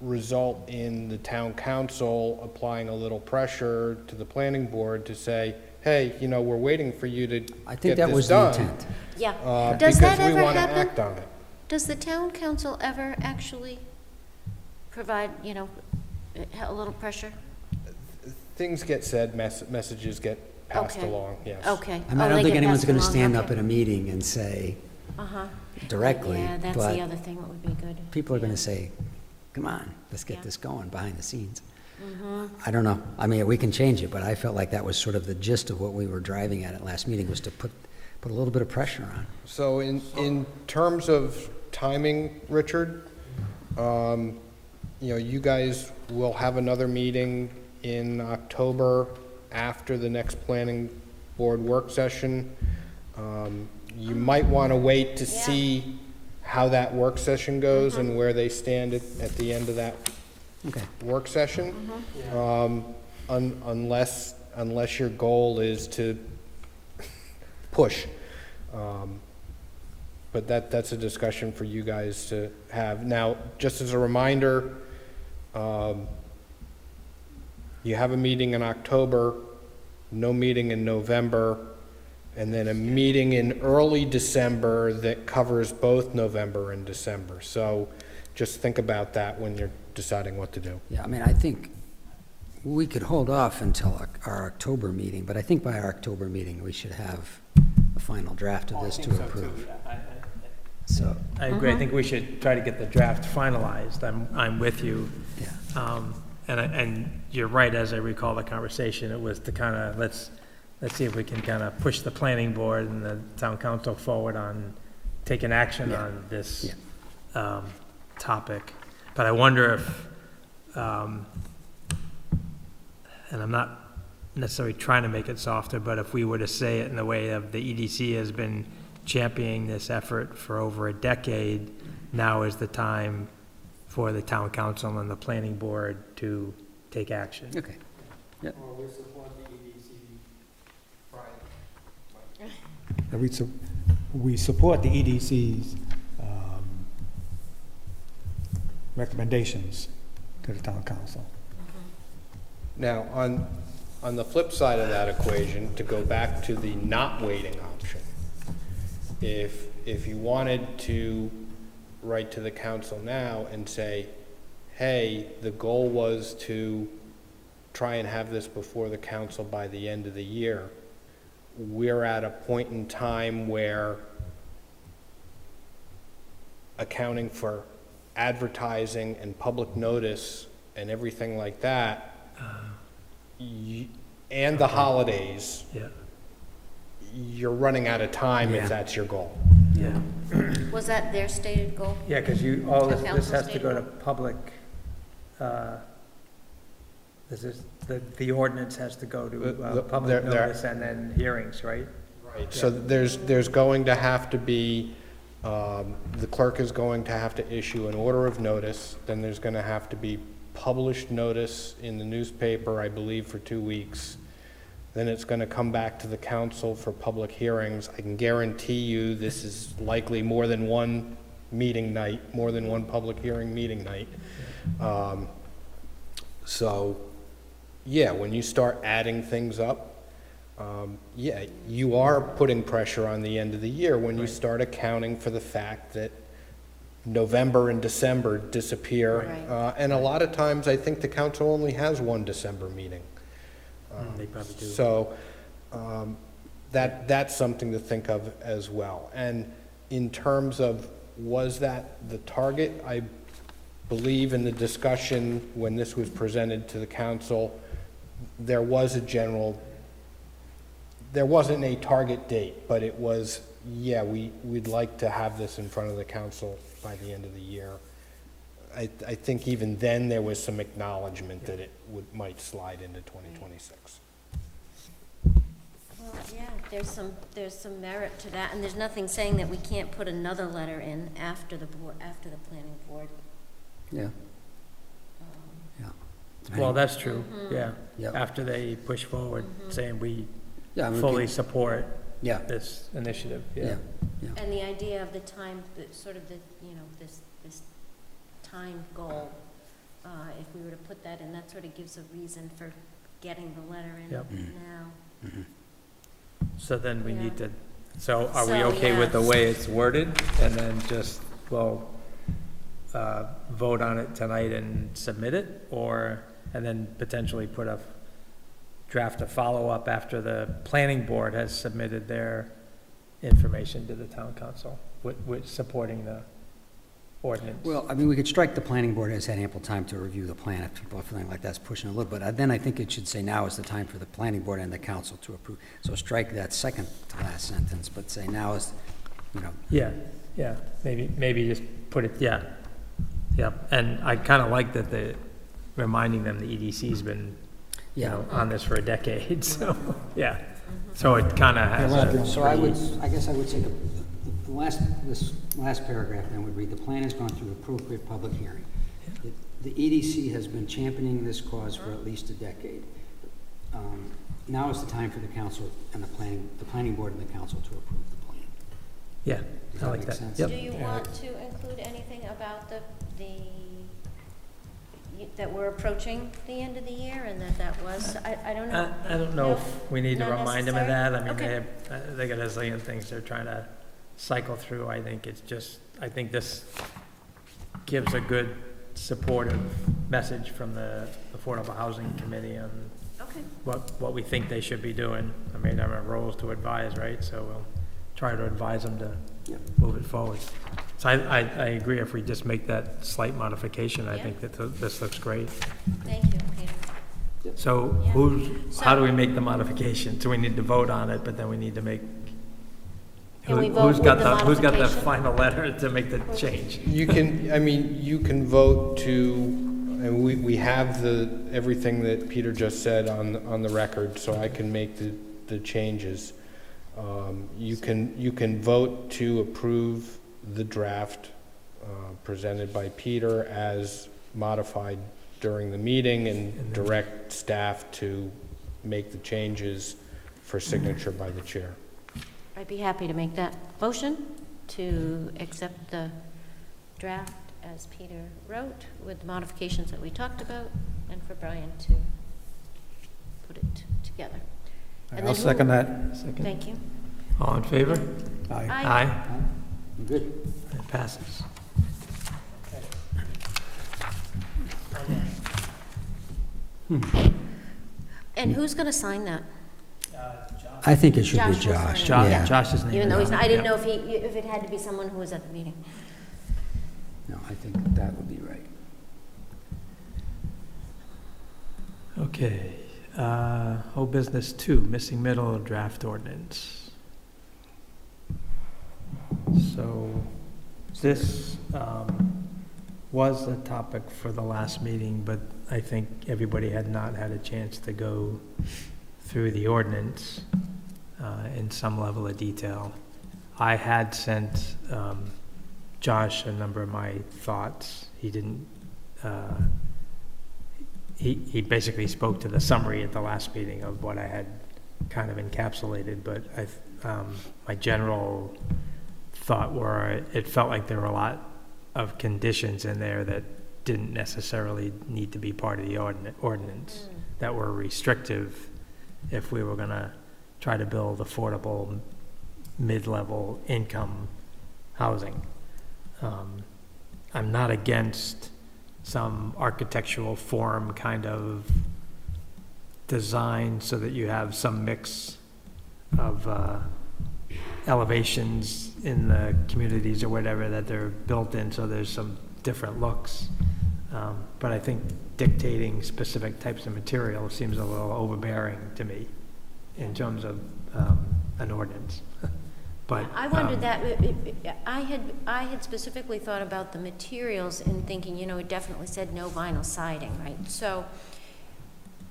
result in the town council applying a little pressure to the planning board to say, hey, we're waiting for you to I think get that this was the done, intent. Yeah. Does that because we ever want to happen? act on it. Does the town council ever actually provide, a little pressure? Things get said, messages get passed Okay. along, yes. Okay. I mean, I don't think anyone's going to stand up at a meeting and say Uh-huh. directly, Yeah, that's the but other thing that would be good. people are going to say, come on, let's get Yeah. this going behind the scenes. Mm-hmm. I don't know. I mean, we can change it, but I felt like that was sort of the gist of what we were driving at last meeting, was to put a little bit of pressure on. So in terms of timing, Richard, you guys will have another meeting in October after the next planning board work session. You might want to wait to Yeah. see how that work session goes and where they stand at the end of that Okay. work session. Unless your goal is to push. But that's a discussion for you guys to have. Now, just as a reminder, you have a meeting in October, no meeting in November, and then a meeting in early December that covers both November and December. So just think about that when you're deciding what to do. Yeah, I mean, I think we could hold off until our October meeting, but I think by our October meeting, we should have a final draft of this to approve. So, I agree. I think we should try to get the draft finalized. I'm with you. yeah. And you're right, as I recall the conversation, it was to kind of, let's see if we can kind of push the planning board and the town council forward on taking action Yeah. on this topic. But I wonder if, and I'm not necessarily trying to make it softer, but if we were to say it in the way of the EDC has been championing this effort for over a decade, now is the time for the town council and the planning board to take action. Okay. Yeah. We support the EDC's recommendations to the town council. Now, on the flip side of that equation, to go back to the not waiting option, if you wanted to write to the council now and say, hey, the goal was to try and have this before the council by the end of the year, we're at a point in time where accounting for advertising and public notice and everything like that, and the holidays, Yeah, you're running out of time Yeah. if that's your goal. yeah. Was that their stated goal? Yeah, because all Town this council has to go to statement. public, this is, the ordinance has to go to The- public there- notice and then hearings, right? Right, so there's going to have to be, the clerk is going to have to issue an order of notice, then there's going to have to be published notice in the newspaper, I believe, for 2 weeks. then it's going to come back to the council for public hearings. I can guarantee you this is likely more than one meeting night, more than one public hearing meeting night. So, yeah, when you start adding things up, yeah, you are putting pressure on the end of the year when you start accounting for the fact that November and December disappear. Right. And a lot of times, I think the council only has one December meeting. They probably do. So that's something to think of as well. And in terms of, was that the target? I believe in the discussion when this was presented to the council, there was a general, there wasn't a target date, but it was, yeah, we'd like to have this in front of the council by the end of the year. I think even then there was some acknowledgement that it might slide into 2026. Well, yeah, there's some merit to that, and there's nothing saying that we can't put another letter in after the planning board. Yeah. Yeah. Well, that's true, yeah. Yeah. After they push forward, saying we Yeah, I mean, fully support Yeah, this initiative, yeah, yeah. And the idea of the time, sort of this time goal, if we were to put that in, that sort of gives a reason for getting the letter in Yep. now. So then we Yeah. need to, so are we So, okay with the yeah. way it's worded? And then just, well, vote on it tonight and submit it? Or, and then potentially put a draft a follow-up after the planning board has submitted their information to the town council with supporting the ordinance? Well, I mean, we could strike the planning board has had ample time to review the plan if people are feeling like that's pushing a little bit. Then I think it should say now is the time for the planning board and the council to approve. So strike that second to last sentence, but say now is, Yeah, maybe just put it, yeah. And I kind of like that reminding them the EDC's been, yeah. on this for a decade, so, yeah. So it kind of has a. So I guess I would say this last paragraph then would read, the plan has gone through appropriate public hearing. The EDC has been championing this cause for at least a decade. Now is the time for the council and the planning board and the council to approve the plan. Yeah, Does I that like make that. sense? Yep. Do you want to include anything about that we're approaching the end of the year and that was, I don't know. I don't know No? if we need to Not remind them of necessary? that. I mean, Okay. they got a zillion things they're trying to cycle through. I think this gives a good supportive message from the Affordable Housing Committee on Okay. what we think they should be doing. I mean, our role is to advise, right? So we'll try to advise them to Yep. move it forward. So I agree, if we just make that slight modification, I Yeah. think that this looks great. Thank you, Peter. So Yeah. how do we make the modification? So we need to vote on it, but then we need to make, Can we vote who's with got the who's got the modification? final letter to make the change? You can vote to, and we have everything that Peter just said on the record, so I can make the changes. You can vote to approve the draft presented by Peter as modified during the meeting and direct staff to make the changes for signature by the chair. I'd be happy to make that motion to accept the draft as Peter wrote with the modifications that we talked about and for Brian to put it together. And I'll then second that. Thank you. All in favor? Aye. Aye. Good. It passes. And who's going to sign that? I think it should be Josh will sign Josh. it. Josh, Yeah. Josh's name. Even though he's is not, on I it, didn't yeah. know if it had to be someone who was at the meeting. No, I think that would be right. Okay, whole business 2, missing middle draft ordinance. So this was a topic for the last meeting, but I think everybody had not had a chance to go through the ordinance in some level of detail. I had sent Josh a number of my thoughts. He didn't, he basically spoke to the summary at the last meeting of what I had kind of encapsulated, but my general thought were, it felt like there were a lot of conditions in there that didn't necessarily need to be part of the ordinance, that were restrictive if we were gonna try to build affordable, mid-level income housing. I'm not against some architectural form kind of design so that you have some mix of elevations in the communities or whatever that they're built in, so there's some different looks. But I think dictating specific types of material seems a little overbearing to me in terms of an ordinance. But I wondered that, I had specifically thought about the materials and thinking, it definitely said no vinyl siding, right? So,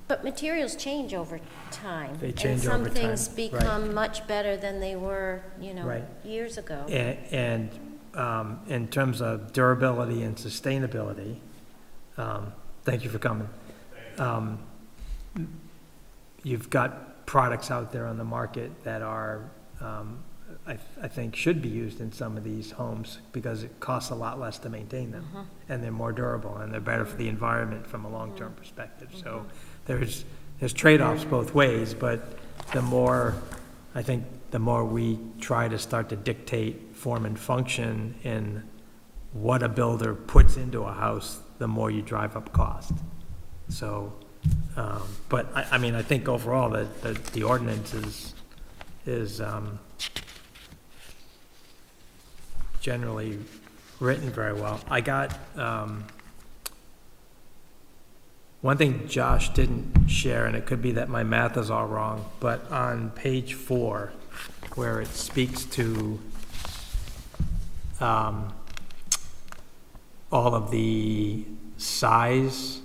but materials change over time. They change over And some things time, become much better than they were, Right. years ago. And in terms of durability and sustainability, thank you for coming. You've got products out there on the market that are, I think should be used in some of these homes because it costs a lot less to maintain them. And they're more durable and they're better for the environment from a long-term perspective. So there's trade-offs both ways, but the more we try to start to dictate form and function in what a builder puts into a house, the more you drive up cost. So, but I think overall the ordinance is generally written very well. I got, one thing Josh didn't share, and it could be that my math is all wrong, but on page 4, where it speaks to all of the size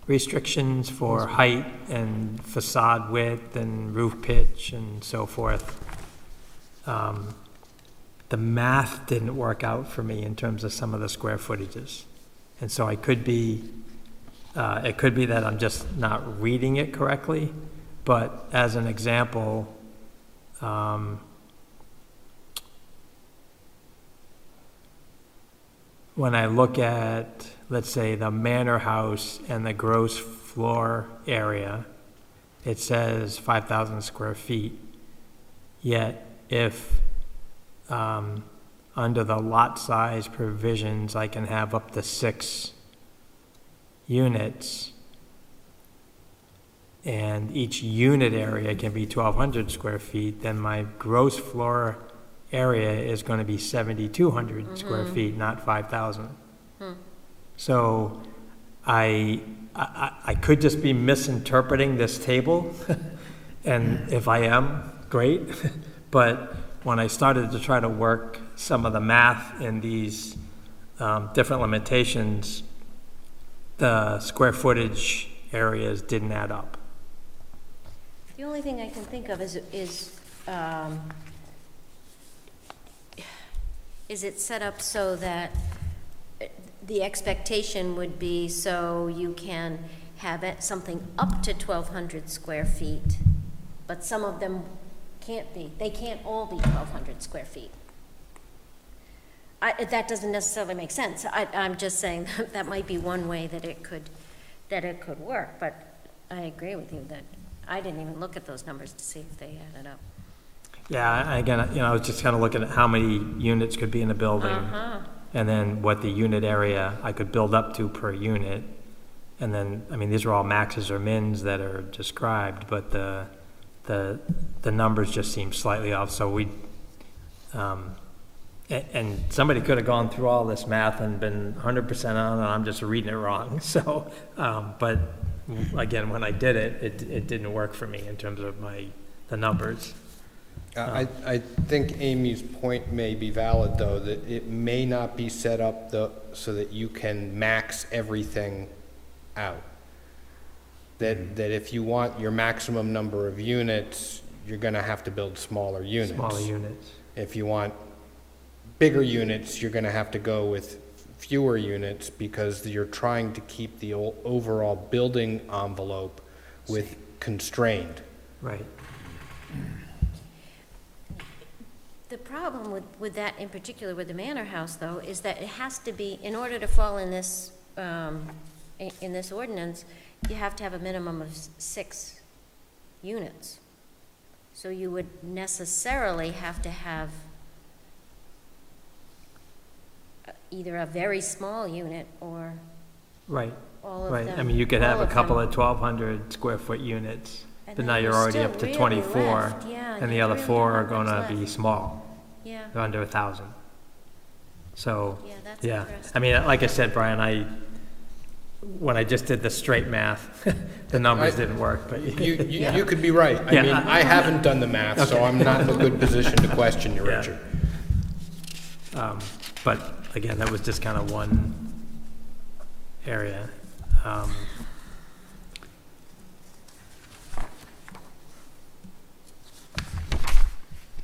restrictions for height and facade width and roof pitch and so forth, the math didn't work out for me in terms of some of the square footages. And so it could be that I'm just not reading it correctly, but as an example, when I look at, let's say, the manor house and the gross floor area, it says 5,000 square feet. Yet if under the lot size provisions, I can have up to 6 units, and each unit area can be 1,200 square feet, then my gross floor area is going to be 7,200 square feet, not 5,000. So I could just be misinterpreting this table, and if I am, great. But when I started to try to work some of the math in these different limitations, the square footage areas didn't add up. The only thing I can think of is it set up so that the expectation would be so you can have something up to 1,200 square feet, but some of them can't be. They can't all be 1,200 square feet. That doesn't necessarily make sense. I'm just saying that might be one way that it could work, but I agree with you that I didn't even look at those numbers to see if they added up. Yeah, again, I was just kind of looking at how many units could be in a building, and then what the unit area I could build up to per unit. And then, these are all maxes or mins that are described, but the numbers just seem slightly off. So and somebody could have gone through all this math and been 100% on, and I'm just reading it wrong. So, but again, when I did it, it didn't work for me in terms of the numbers. I think Amy's point may be valid, though, that it may not be set up so that you can max everything out. That if you want your maximum number of units, you're going to have to build smaller units. Smaller units. If you want bigger units, you're going to have to go with fewer units because you're trying to keep the overall building envelope constrained. Right. The problem with that in particular, with the manor house, though, is that it has to be, in order to fall in this ordinance, you have to have a minimum of 6 units. So you would necessarily have to have either a very small unit or Right, all of right. them. I mean, you could have all a couple them. of 1,200 square foot units, And but then now you're already still up to really 24, left, yeah, and the you other really 4 don't are have much gonna be left. small. Yeah, They're under 1,000. So, yeah, that's yeah. interesting. I mean, like I said, Brian, when I just did the straight math, the numbers didn't work, but. You could be right. I Yeah. mean, I haven't done the math, so I'm not in a good position to question you, Yeah. Richard. But again, that was just kind of one area.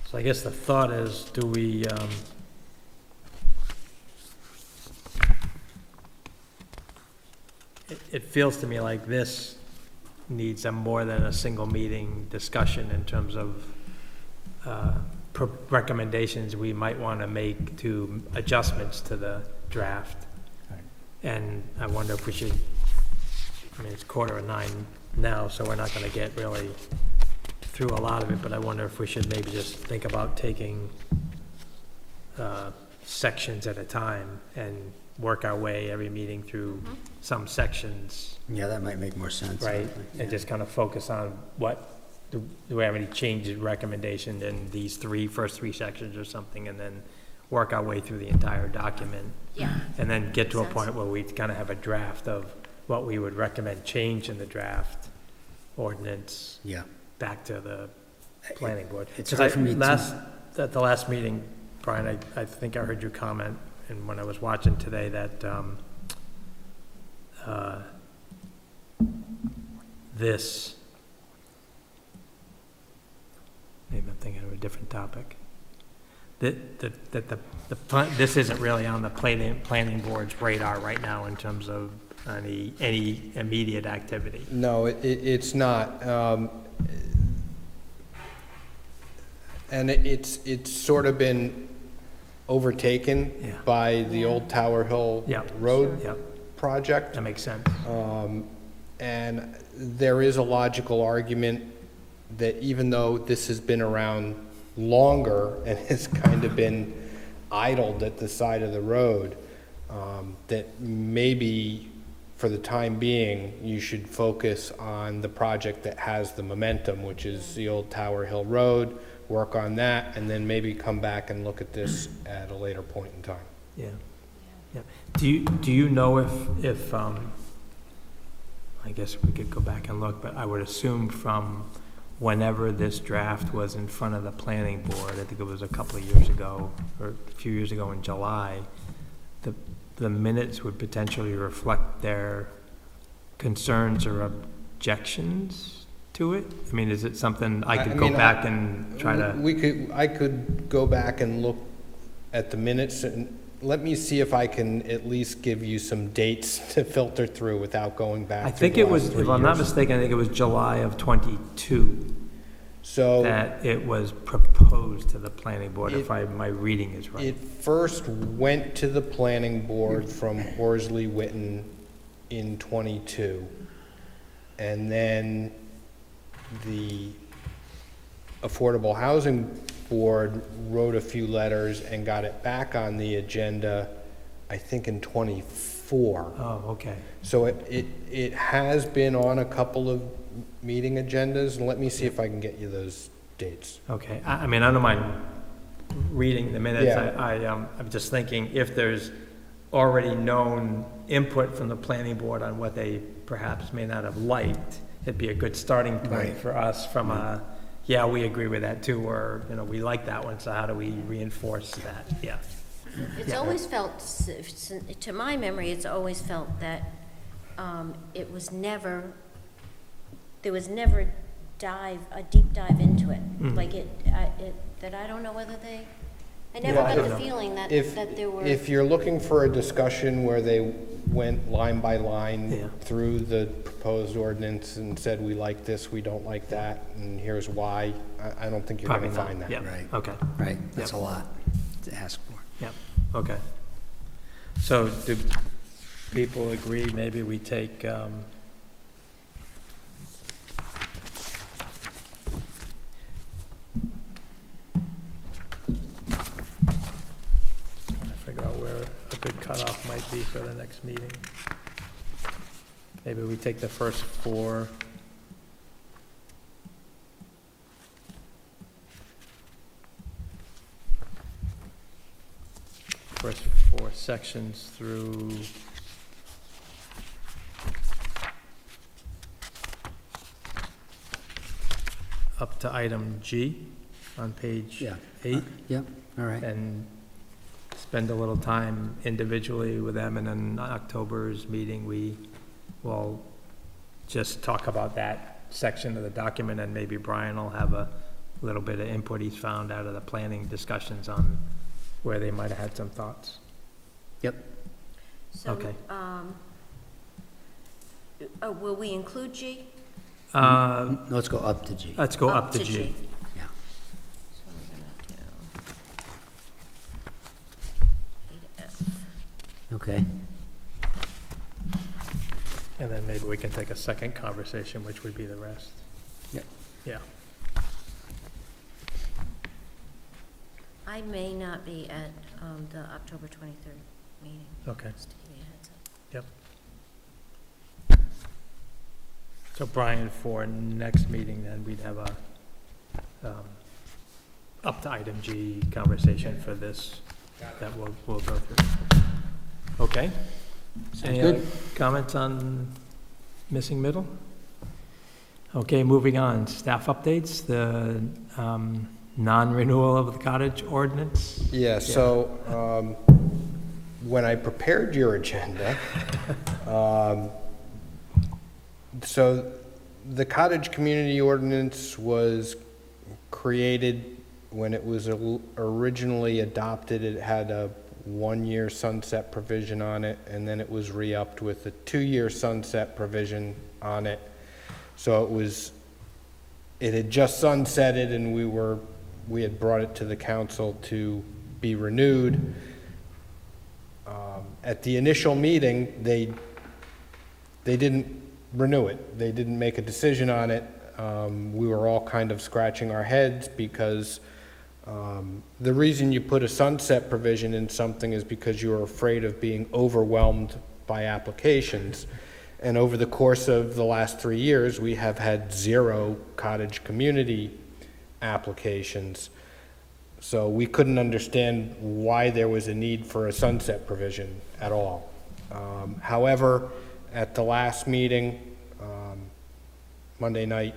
So I guess the thought is, do we, it feels to me like this needs a more than a single meeting discussion in terms of recommendations we might want to make to adjustments to the draft. Right. And I wonder if we should, I mean, it's 8:45 now, so we're not going to get really through a lot of it, but I wonder if we should maybe just think about taking sections at a time and work our way every meeting through some sections, Yeah, that might make more sense. right? Yeah. And just kind of focus on do we have any changes, recommendation in these first three sections or something, and then work our way through the entire document. Yeah, And then get to a Makes point where we kind of have a draft of what we would recommend change in the draft ordinance Yeah. back to the planning board. It's 'Cause hard for me to- At the last meeting, Brian, I think I heard you comment, and when I was watching today, that this, maybe I'm thinking of a different topic. This isn't really on the planning board's radar right now in terms of any immediate activity. No, it's not. And it's sort of been overtaken Yeah. by the old Tower Hill Yeah. Road Yep, project. that makes sense. And there is a logical argument that even though this has been around longer and has kind of been idled at the side of the road, that maybe for the time being, you should focus on the project that has the momentum, which is the old Tower Hill Road, work on that, and then maybe come back and look at this at a later point in time. Yeah, yeah. Do you know if I guess we could go back and look, but I would assume from whenever this draft was in front of the planning board, I think it was a couple of years ago, or a few years ago in July, the minutes would potentially reflect their concerns or objections to it? I mean, is it something I could go back and try to? I could go back and look at the minutes, and let me see if I can at least give you some dates to filter through without going back. I through think the it was, last 3 if I'm not years. mistaken, I think it was July of '22 So that it was proposed to the planning board, if my reading is right. it first went to the planning board from Horsley Witten in '22. And then the Affordable Housing Board wrote a few letters and got it back on the agenda, I think in '24. Oh, okay. So it has been on a couple of meeting agendas, and let me see if I can get you those dates. Okay, I mean, I don't mind reading the minutes. Yeah. I'm just thinking if there's already known input from the planning board on what they perhaps may not have liked, it'd be a good starting point Right. for us from yeah, we agree with that too, or, we like that one, so how do we reinforce that? Yeah. it's always felt, to my memory, it's always felt that it was never, there was never a deep dive into it. Mhm. Like that I don't know whether I never Yeah, I got don't the know. feeling that If there were. you're looking for a discussion where they went line by Yeah. line through the proposed ordinance and said, we like this, we don't like that, and here's why. I don't think you're Probably going to not, find that. yeah, Right. okay, Right, that's a Yep. lot to ask for. yeah, okay. So do people agree, maybe we take, trying to figure out where a good cutoff might be for the next meeting. Maybe we take the first four. First four sections through up to item G on page Yeah. 8, Yep, all right. and spend a little time individually with them, and then October's meeting, we will just talk about that section of the document, and maybe Brian will have a little bit of input he's found out of the planning discussions on where they might have had some thoughts. So, Okay. Will we include G? Let's go up to G. Let's go up to G. Yeah. So we're gonna do 8F. Okay. And then maybe we can take a second conversation, which would be the rest. Yep. Yeah, I may not be at the October 23rd meeting, okay. just to give you a heads up. So Brian, for next meeting, then we'd have a, up to item G conversation for this that we'll go through. Okay? Any other good. comments on missing middle? Okay, moving on, staff updates, the, non-renewal of the cottage ordinance. Yeah, so when I prepared your agenda, so the cottage community ordinance was created when it was originally adopted. It had a 1-year sunset provision on it, and then it was re-upped with a 2-year sunset provision on it. So it had just sunsetted, and we had brought it to the council to be renewed. At the initial meeting, they didn't renew it. They didn't make a decision on it. We were all kind of scratching our heads because the reason you put a sunset provision in something is because you are afraid of being overwhelmed by applications. And over the course of the last 3 years, we have had 0 cottage community applications. So we couldn't understand why there was a need for a sunset provision at all. However, at the last meeting, Monday night,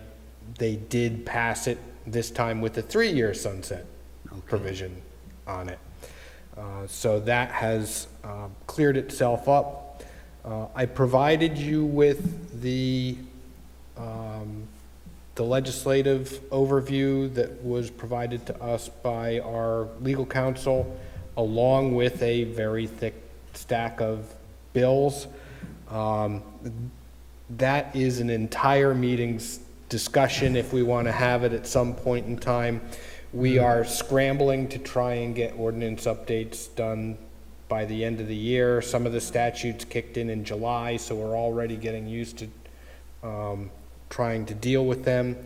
they did pass it, this time with a 3-year sunset provision on it. So that has cleared itself up. I provided you with the legislative overview that was provided to us by our legal counsel, along with a very thick stack of bills. That is an entire meeting's discussion if we want to have it at some point in time. We are scrambling to try and get ordinance updates done by the end of the year. Some of the statutes kicked in July, so we're already getting used to trying to deal with them.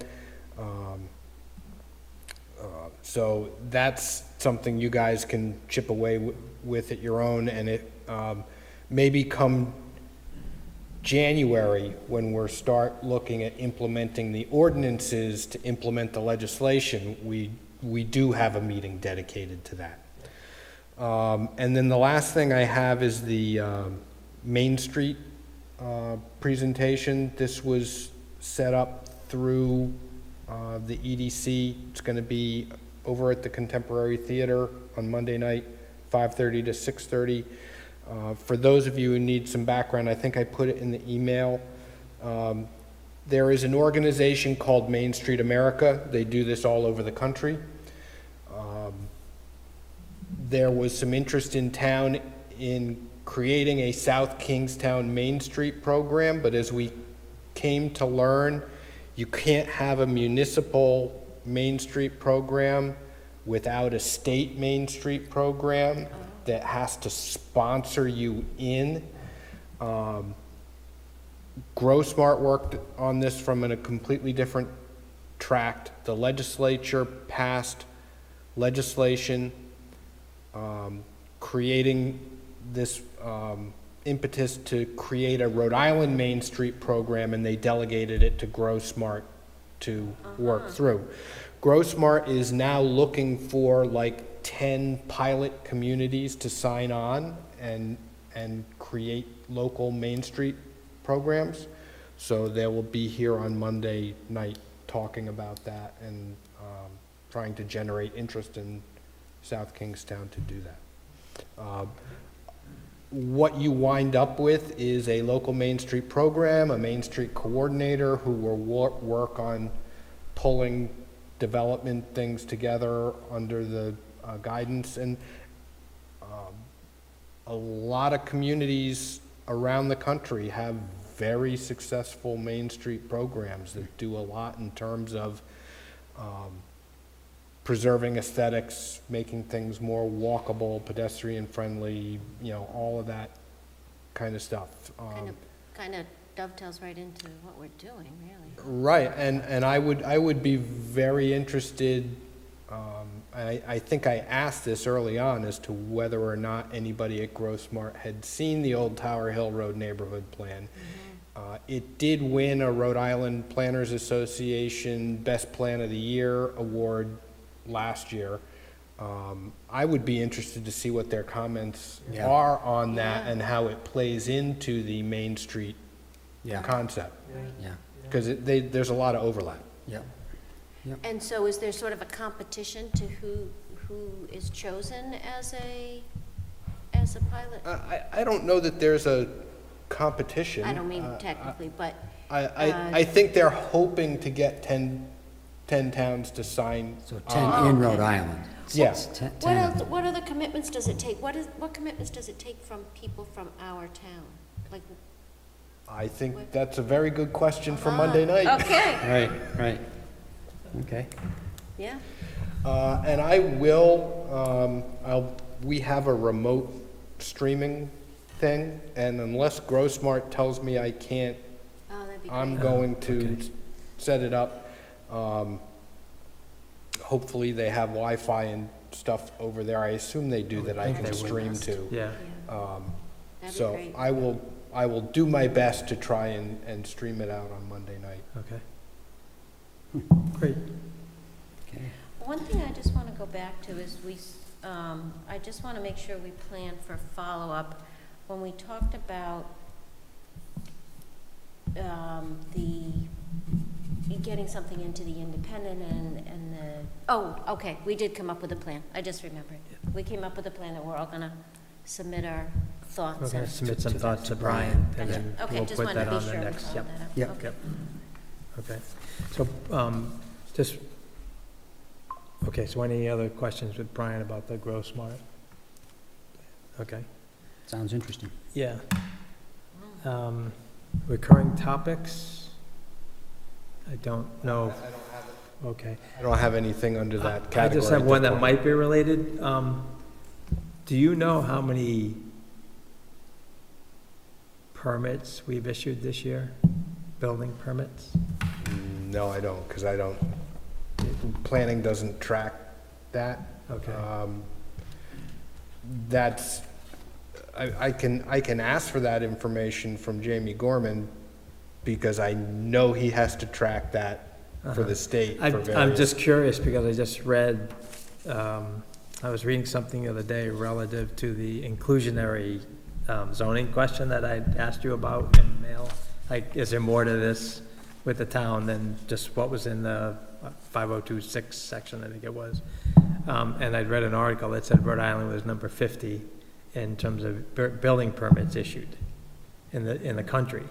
So that's something you guys can chip away with at your own, and it maybe come January, when we're start looking at implementing the ordinances to implement the legislation, we do have a meeting dedicated to that. And then the last thing I have is the Main Street presentation. This was set up through the EDC. It's going to be over at the Contemporary Theater on Monday night, 5:30 to 6:30. For those of you who need some background, I think I put it in the email. There is an organization called Main Street America. They do this all over the country. There was some interest in town in creating a South Kingstown Main Street program, but as we came to learn, you can't have a municipal Main Street program without a state Main Street program that has to sponsor you in. Grossmart worked on this from a completely different track. The legislature passed legislation creating this impetus to create a Rhode Island Main Street program, and they delegated it to Grossmart to work through. Grossmart is now looking for like 10 pilot communities to sign on and create local Main Street programs. So they will be here on Monday night talking about that and trying to generate interest in South Kingstown to do that. What you wind up with is a local Main Street program, a Main Street coordinator who will work on pulling development things together under the guidance. And a lot of communities around the country have very successful Main Street programs that do a lot in terms of preserving aesthetics, making things more walkable, pedestrian-friendly, you know, all of that kind of stuff. Kind of dovetails right into what we're doing, really. Right, and I would be very interested, I think I asked this early on as to whether or not anybody at Grossmart had seen the old Tower Hill Road neighborhood plan. It did win a Rhode Island Planners Association Best Plan of the Year award last year. I would be interested to see what their comments are on that and how it plays into the Main Street concept. Yeah, Because there's a lot of overlap. yeah. And so is there sort of a competition to who is chosen as a pilot? I don't know that there's a competition. I don't mean technically, but I think they're hoping to get 10 towns to sign. So 10 in Rhode Island. Yes. 10 what else, what other commitments does it take? What commitments does it take from people from our town? Like, I think that's a very good question for Monday night. okay, Right. Okay. yeah, And I will, we have a remote streaming thing, and unless Grossmart tells me I can't, oh, that'd be I'm great. going to set it up. Hopefully they have Wi-Fi and stuff over there. I assume they do that I can stream to. Yeah. That'd be So great. I will do my best to try and stream it out on Monday night. Okay. Great. Okay. One thing I just want to go back to is I just want to make sure we plan for follow-up. When we talked about getting something into the Independent and okay, we did come up with a plan. I just remembered. We came up with a plan that we're all going to submit our thoughts. We're going to and- submit some thoughts to Brian, and Gotcha. then Okay, we'll just put wanted that to be on the sure we next. followed that up. Yep. Okay. Yep. Okay. So, just, okay, so any other questions with Brian about the Grossmart? Okay. Sounds interesting. Yeah. Recurring topics? I don't know. Okay. I don't have anything under that category. I just have one that might be related. Do you know how many permits we've issued this year? Building permits? No, I don't, because I don't, planning doesn't track that. Okay. That's, I can ask for that information from Jamie Gorman, because I know he has to track that for the state. I'm for I'm various- just curious because I just read, I was reading something the other day relative to the inclusionary zoning question that I asked you about in mail. Like, is there more to this with the town than just what was in the 5026 section, I think it was? And I'd read an article that said Rhode Island was number 50 in terms of building permits issued in the country.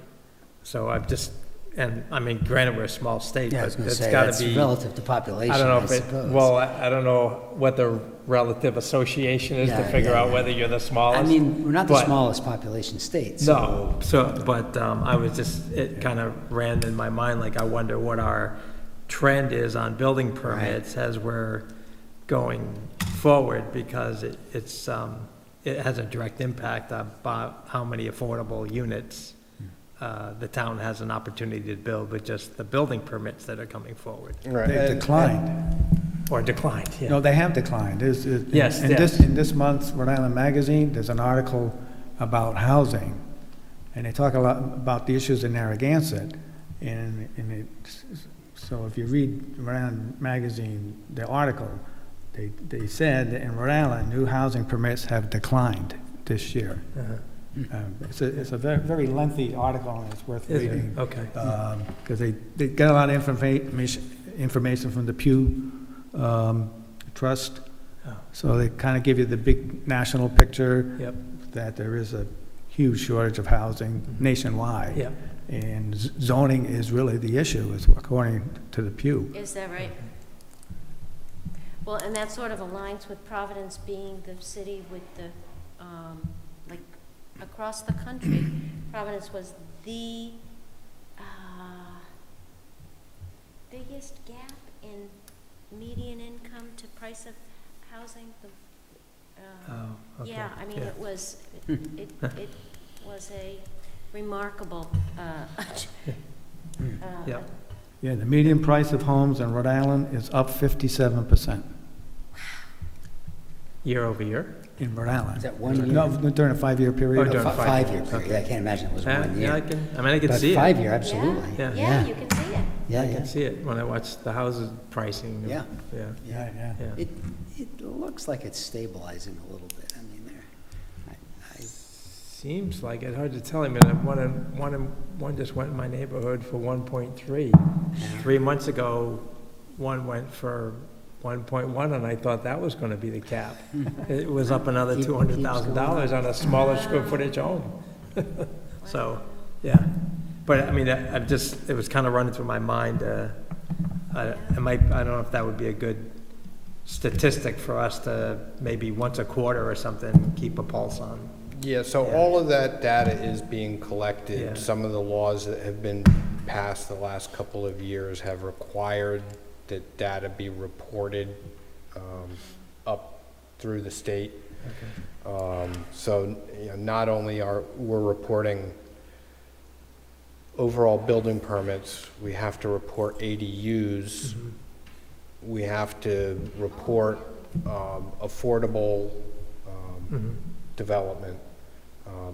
So I've just, and, I mean, granted, we're a small state, Yeah, I was but going to it's say, got that's to be, relative to population, I don't know I if it, suppose. well, I don't know what the relative association is to Yeah, figure yeah, out yeah. whether you're the smallest. I mean, we're not the but- smallest population state, No, but I was just, it kind of ran in my mind, like, I wonder what our trend is on building permits as we're going forward, because it has a direct impact about how many affordable units the town has an opportunity to build with just the building permits that are coming forward, Right. They've declined. or declined, yeah. No, they have declined. Yes, yes. In this month's Rhode Island Magazine, there's an article about housing, and they talk a lot about the issues in Narragansett. So if you read Rhode Island Magazine, the article, they said that in Rhode Island, new housing permits have declined this year. Uh-huh. It's a very, very lengthy article, and it's worth Is it? reading. Okay. Because they get a lot of information from the Pew Trust. Oh. So they kind of give you the big national picture. Yep. That there is a huge shortage of housing nationwide. Yep. And zoning is really the issue, is according to the Pew. Is that right? Well, and that sort of aligns with Providence being the city with the, like, across the country, Providence was the biggest gap in median income to price of housing. Oh, okay. Yeah, I mean, Yeah. it was a remarkable, Yeah. Yeah, the median price of homes in Rhode Island is up 57% Year over year? in Rhode Island. Is that 1 year? No, during a 5-year period. Oh, during a 5-year years, period, okay. I can't imagine it was Yeah, 1 yeah, I year. can But see it. 5-year, absolutely. Yeah. yeah, you can see it. Yeah, I yeah. can see it when I watch the houses pricing. Yeah. Yeah, Yeah, yeah. yeah. It looks like it's stabilizing a little bit. I mean, Seems like it, hard to tell. I mean, one just went in my neighborhood for 1.3. 3 months ago, one went for 1.1, and I thought that was going to be the cap. It was up another Keeps $200,000 on a smaller square footage home. So, yeah. But, I mean, it was kind of running through my mind. I don't know if that would be a good statistic for us to maybe once a quarter or something, keep a pulse on. Yeah, so Yeah. all of that data is being Yeah. collected. Some of the laws that have been passed the last couple of years have required that data be reported up through the state. So, you know, not only we're reporting overall building permits, we have to report ADUs. We have to report affordable development,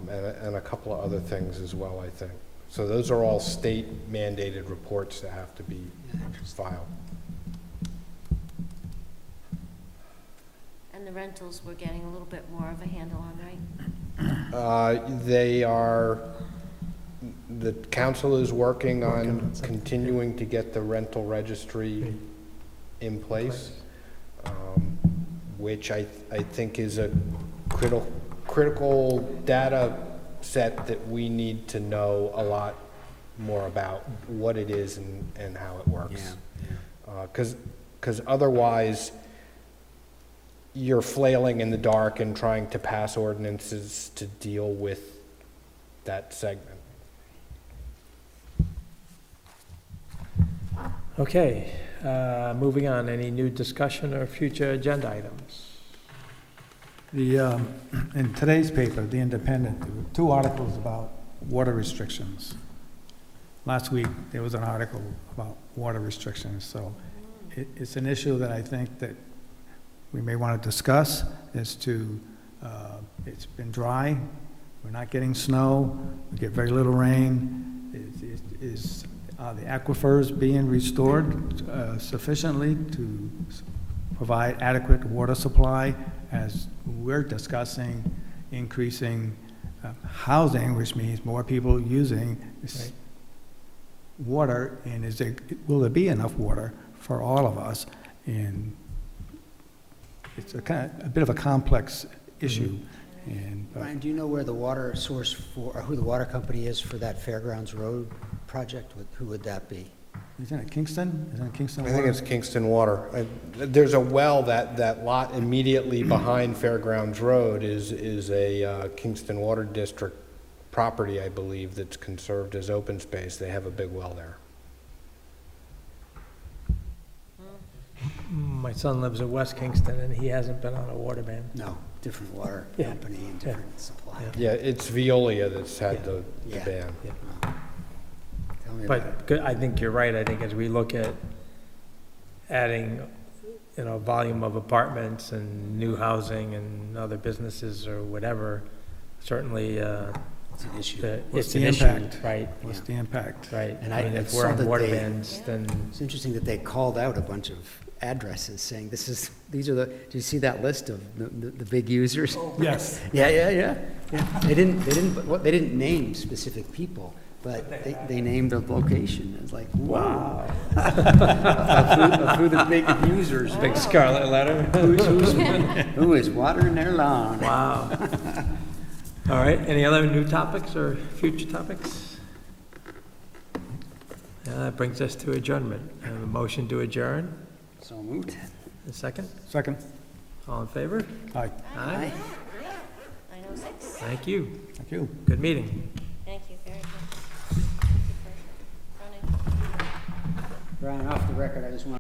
and a couple of other things as well, I think. So those are all state mandated reports that have to be filed. And the rentals we're getting a little bit more of a handle on, right? The council is working on continuing to get the rental registry in place, which I think is a critical data set that we need to know a lot more about what it is and how it works. Because otherwise, you're flailing in the dark and trying to pass ordinances to deal with that segment. Okay, moving on. Any new discussion or future agenda items? In today's paper, The Independent, there were 2 articles about water restrictions. Last week, there was an article about water restrictions, so it's an issue that I think that we may want to discuss as to, it's been dry, we're not getting snow, we get very little rain. Are the aquifers being restored sufficiently to provide adequate water supply, as we're discussing increasing housing, which means more people using this water, and will there be enough water for all of us? And it's a bit of a complex issue. And Brian, do you know where the water source or who the water company is for that Fairgrounds Road project? Who would that be? Isn't it Kingston? Isn't it Kingston I think Water? it's Kingston Water. There's a well, that lot immediately behind Fairgrounds Road is a Kingston Water District property, I believe, that's conserved as open space. They have a big well there. My son lives in West Kingston, and he hasn't been on a water ban. No, different water Yeah. company and different supply. Yeah. Yeah, it's Veolia that's had Yeah. the Yeah. ban. Tell me about it. But I think you're right. I think as we look at adding, volume of apartments and new housing and other businesses or whatever, certainly, It's an issue. What's it's the an issue, impact? right? What's the impact? Right. And I mean, I if saw we're on that water they- bans, then, It's interesting that they called out a bunch of addresses saying these are the, do you see that list of the big users? Yes. Yeah. They didn't name specific people, but they named a location. It's like, wow. Of who the big users, big scarlet letter. who is watering their lawn. Wow. All right, any other new topics or future topics? That brings us to adjournment. I have a motion to adjourn. So moved. A second? Second? All in favor? Aye. Aye. 9:06. Thank you. Thank you. Good meeting. Thank you very much. Thank you for running. Brian, off the record, I just want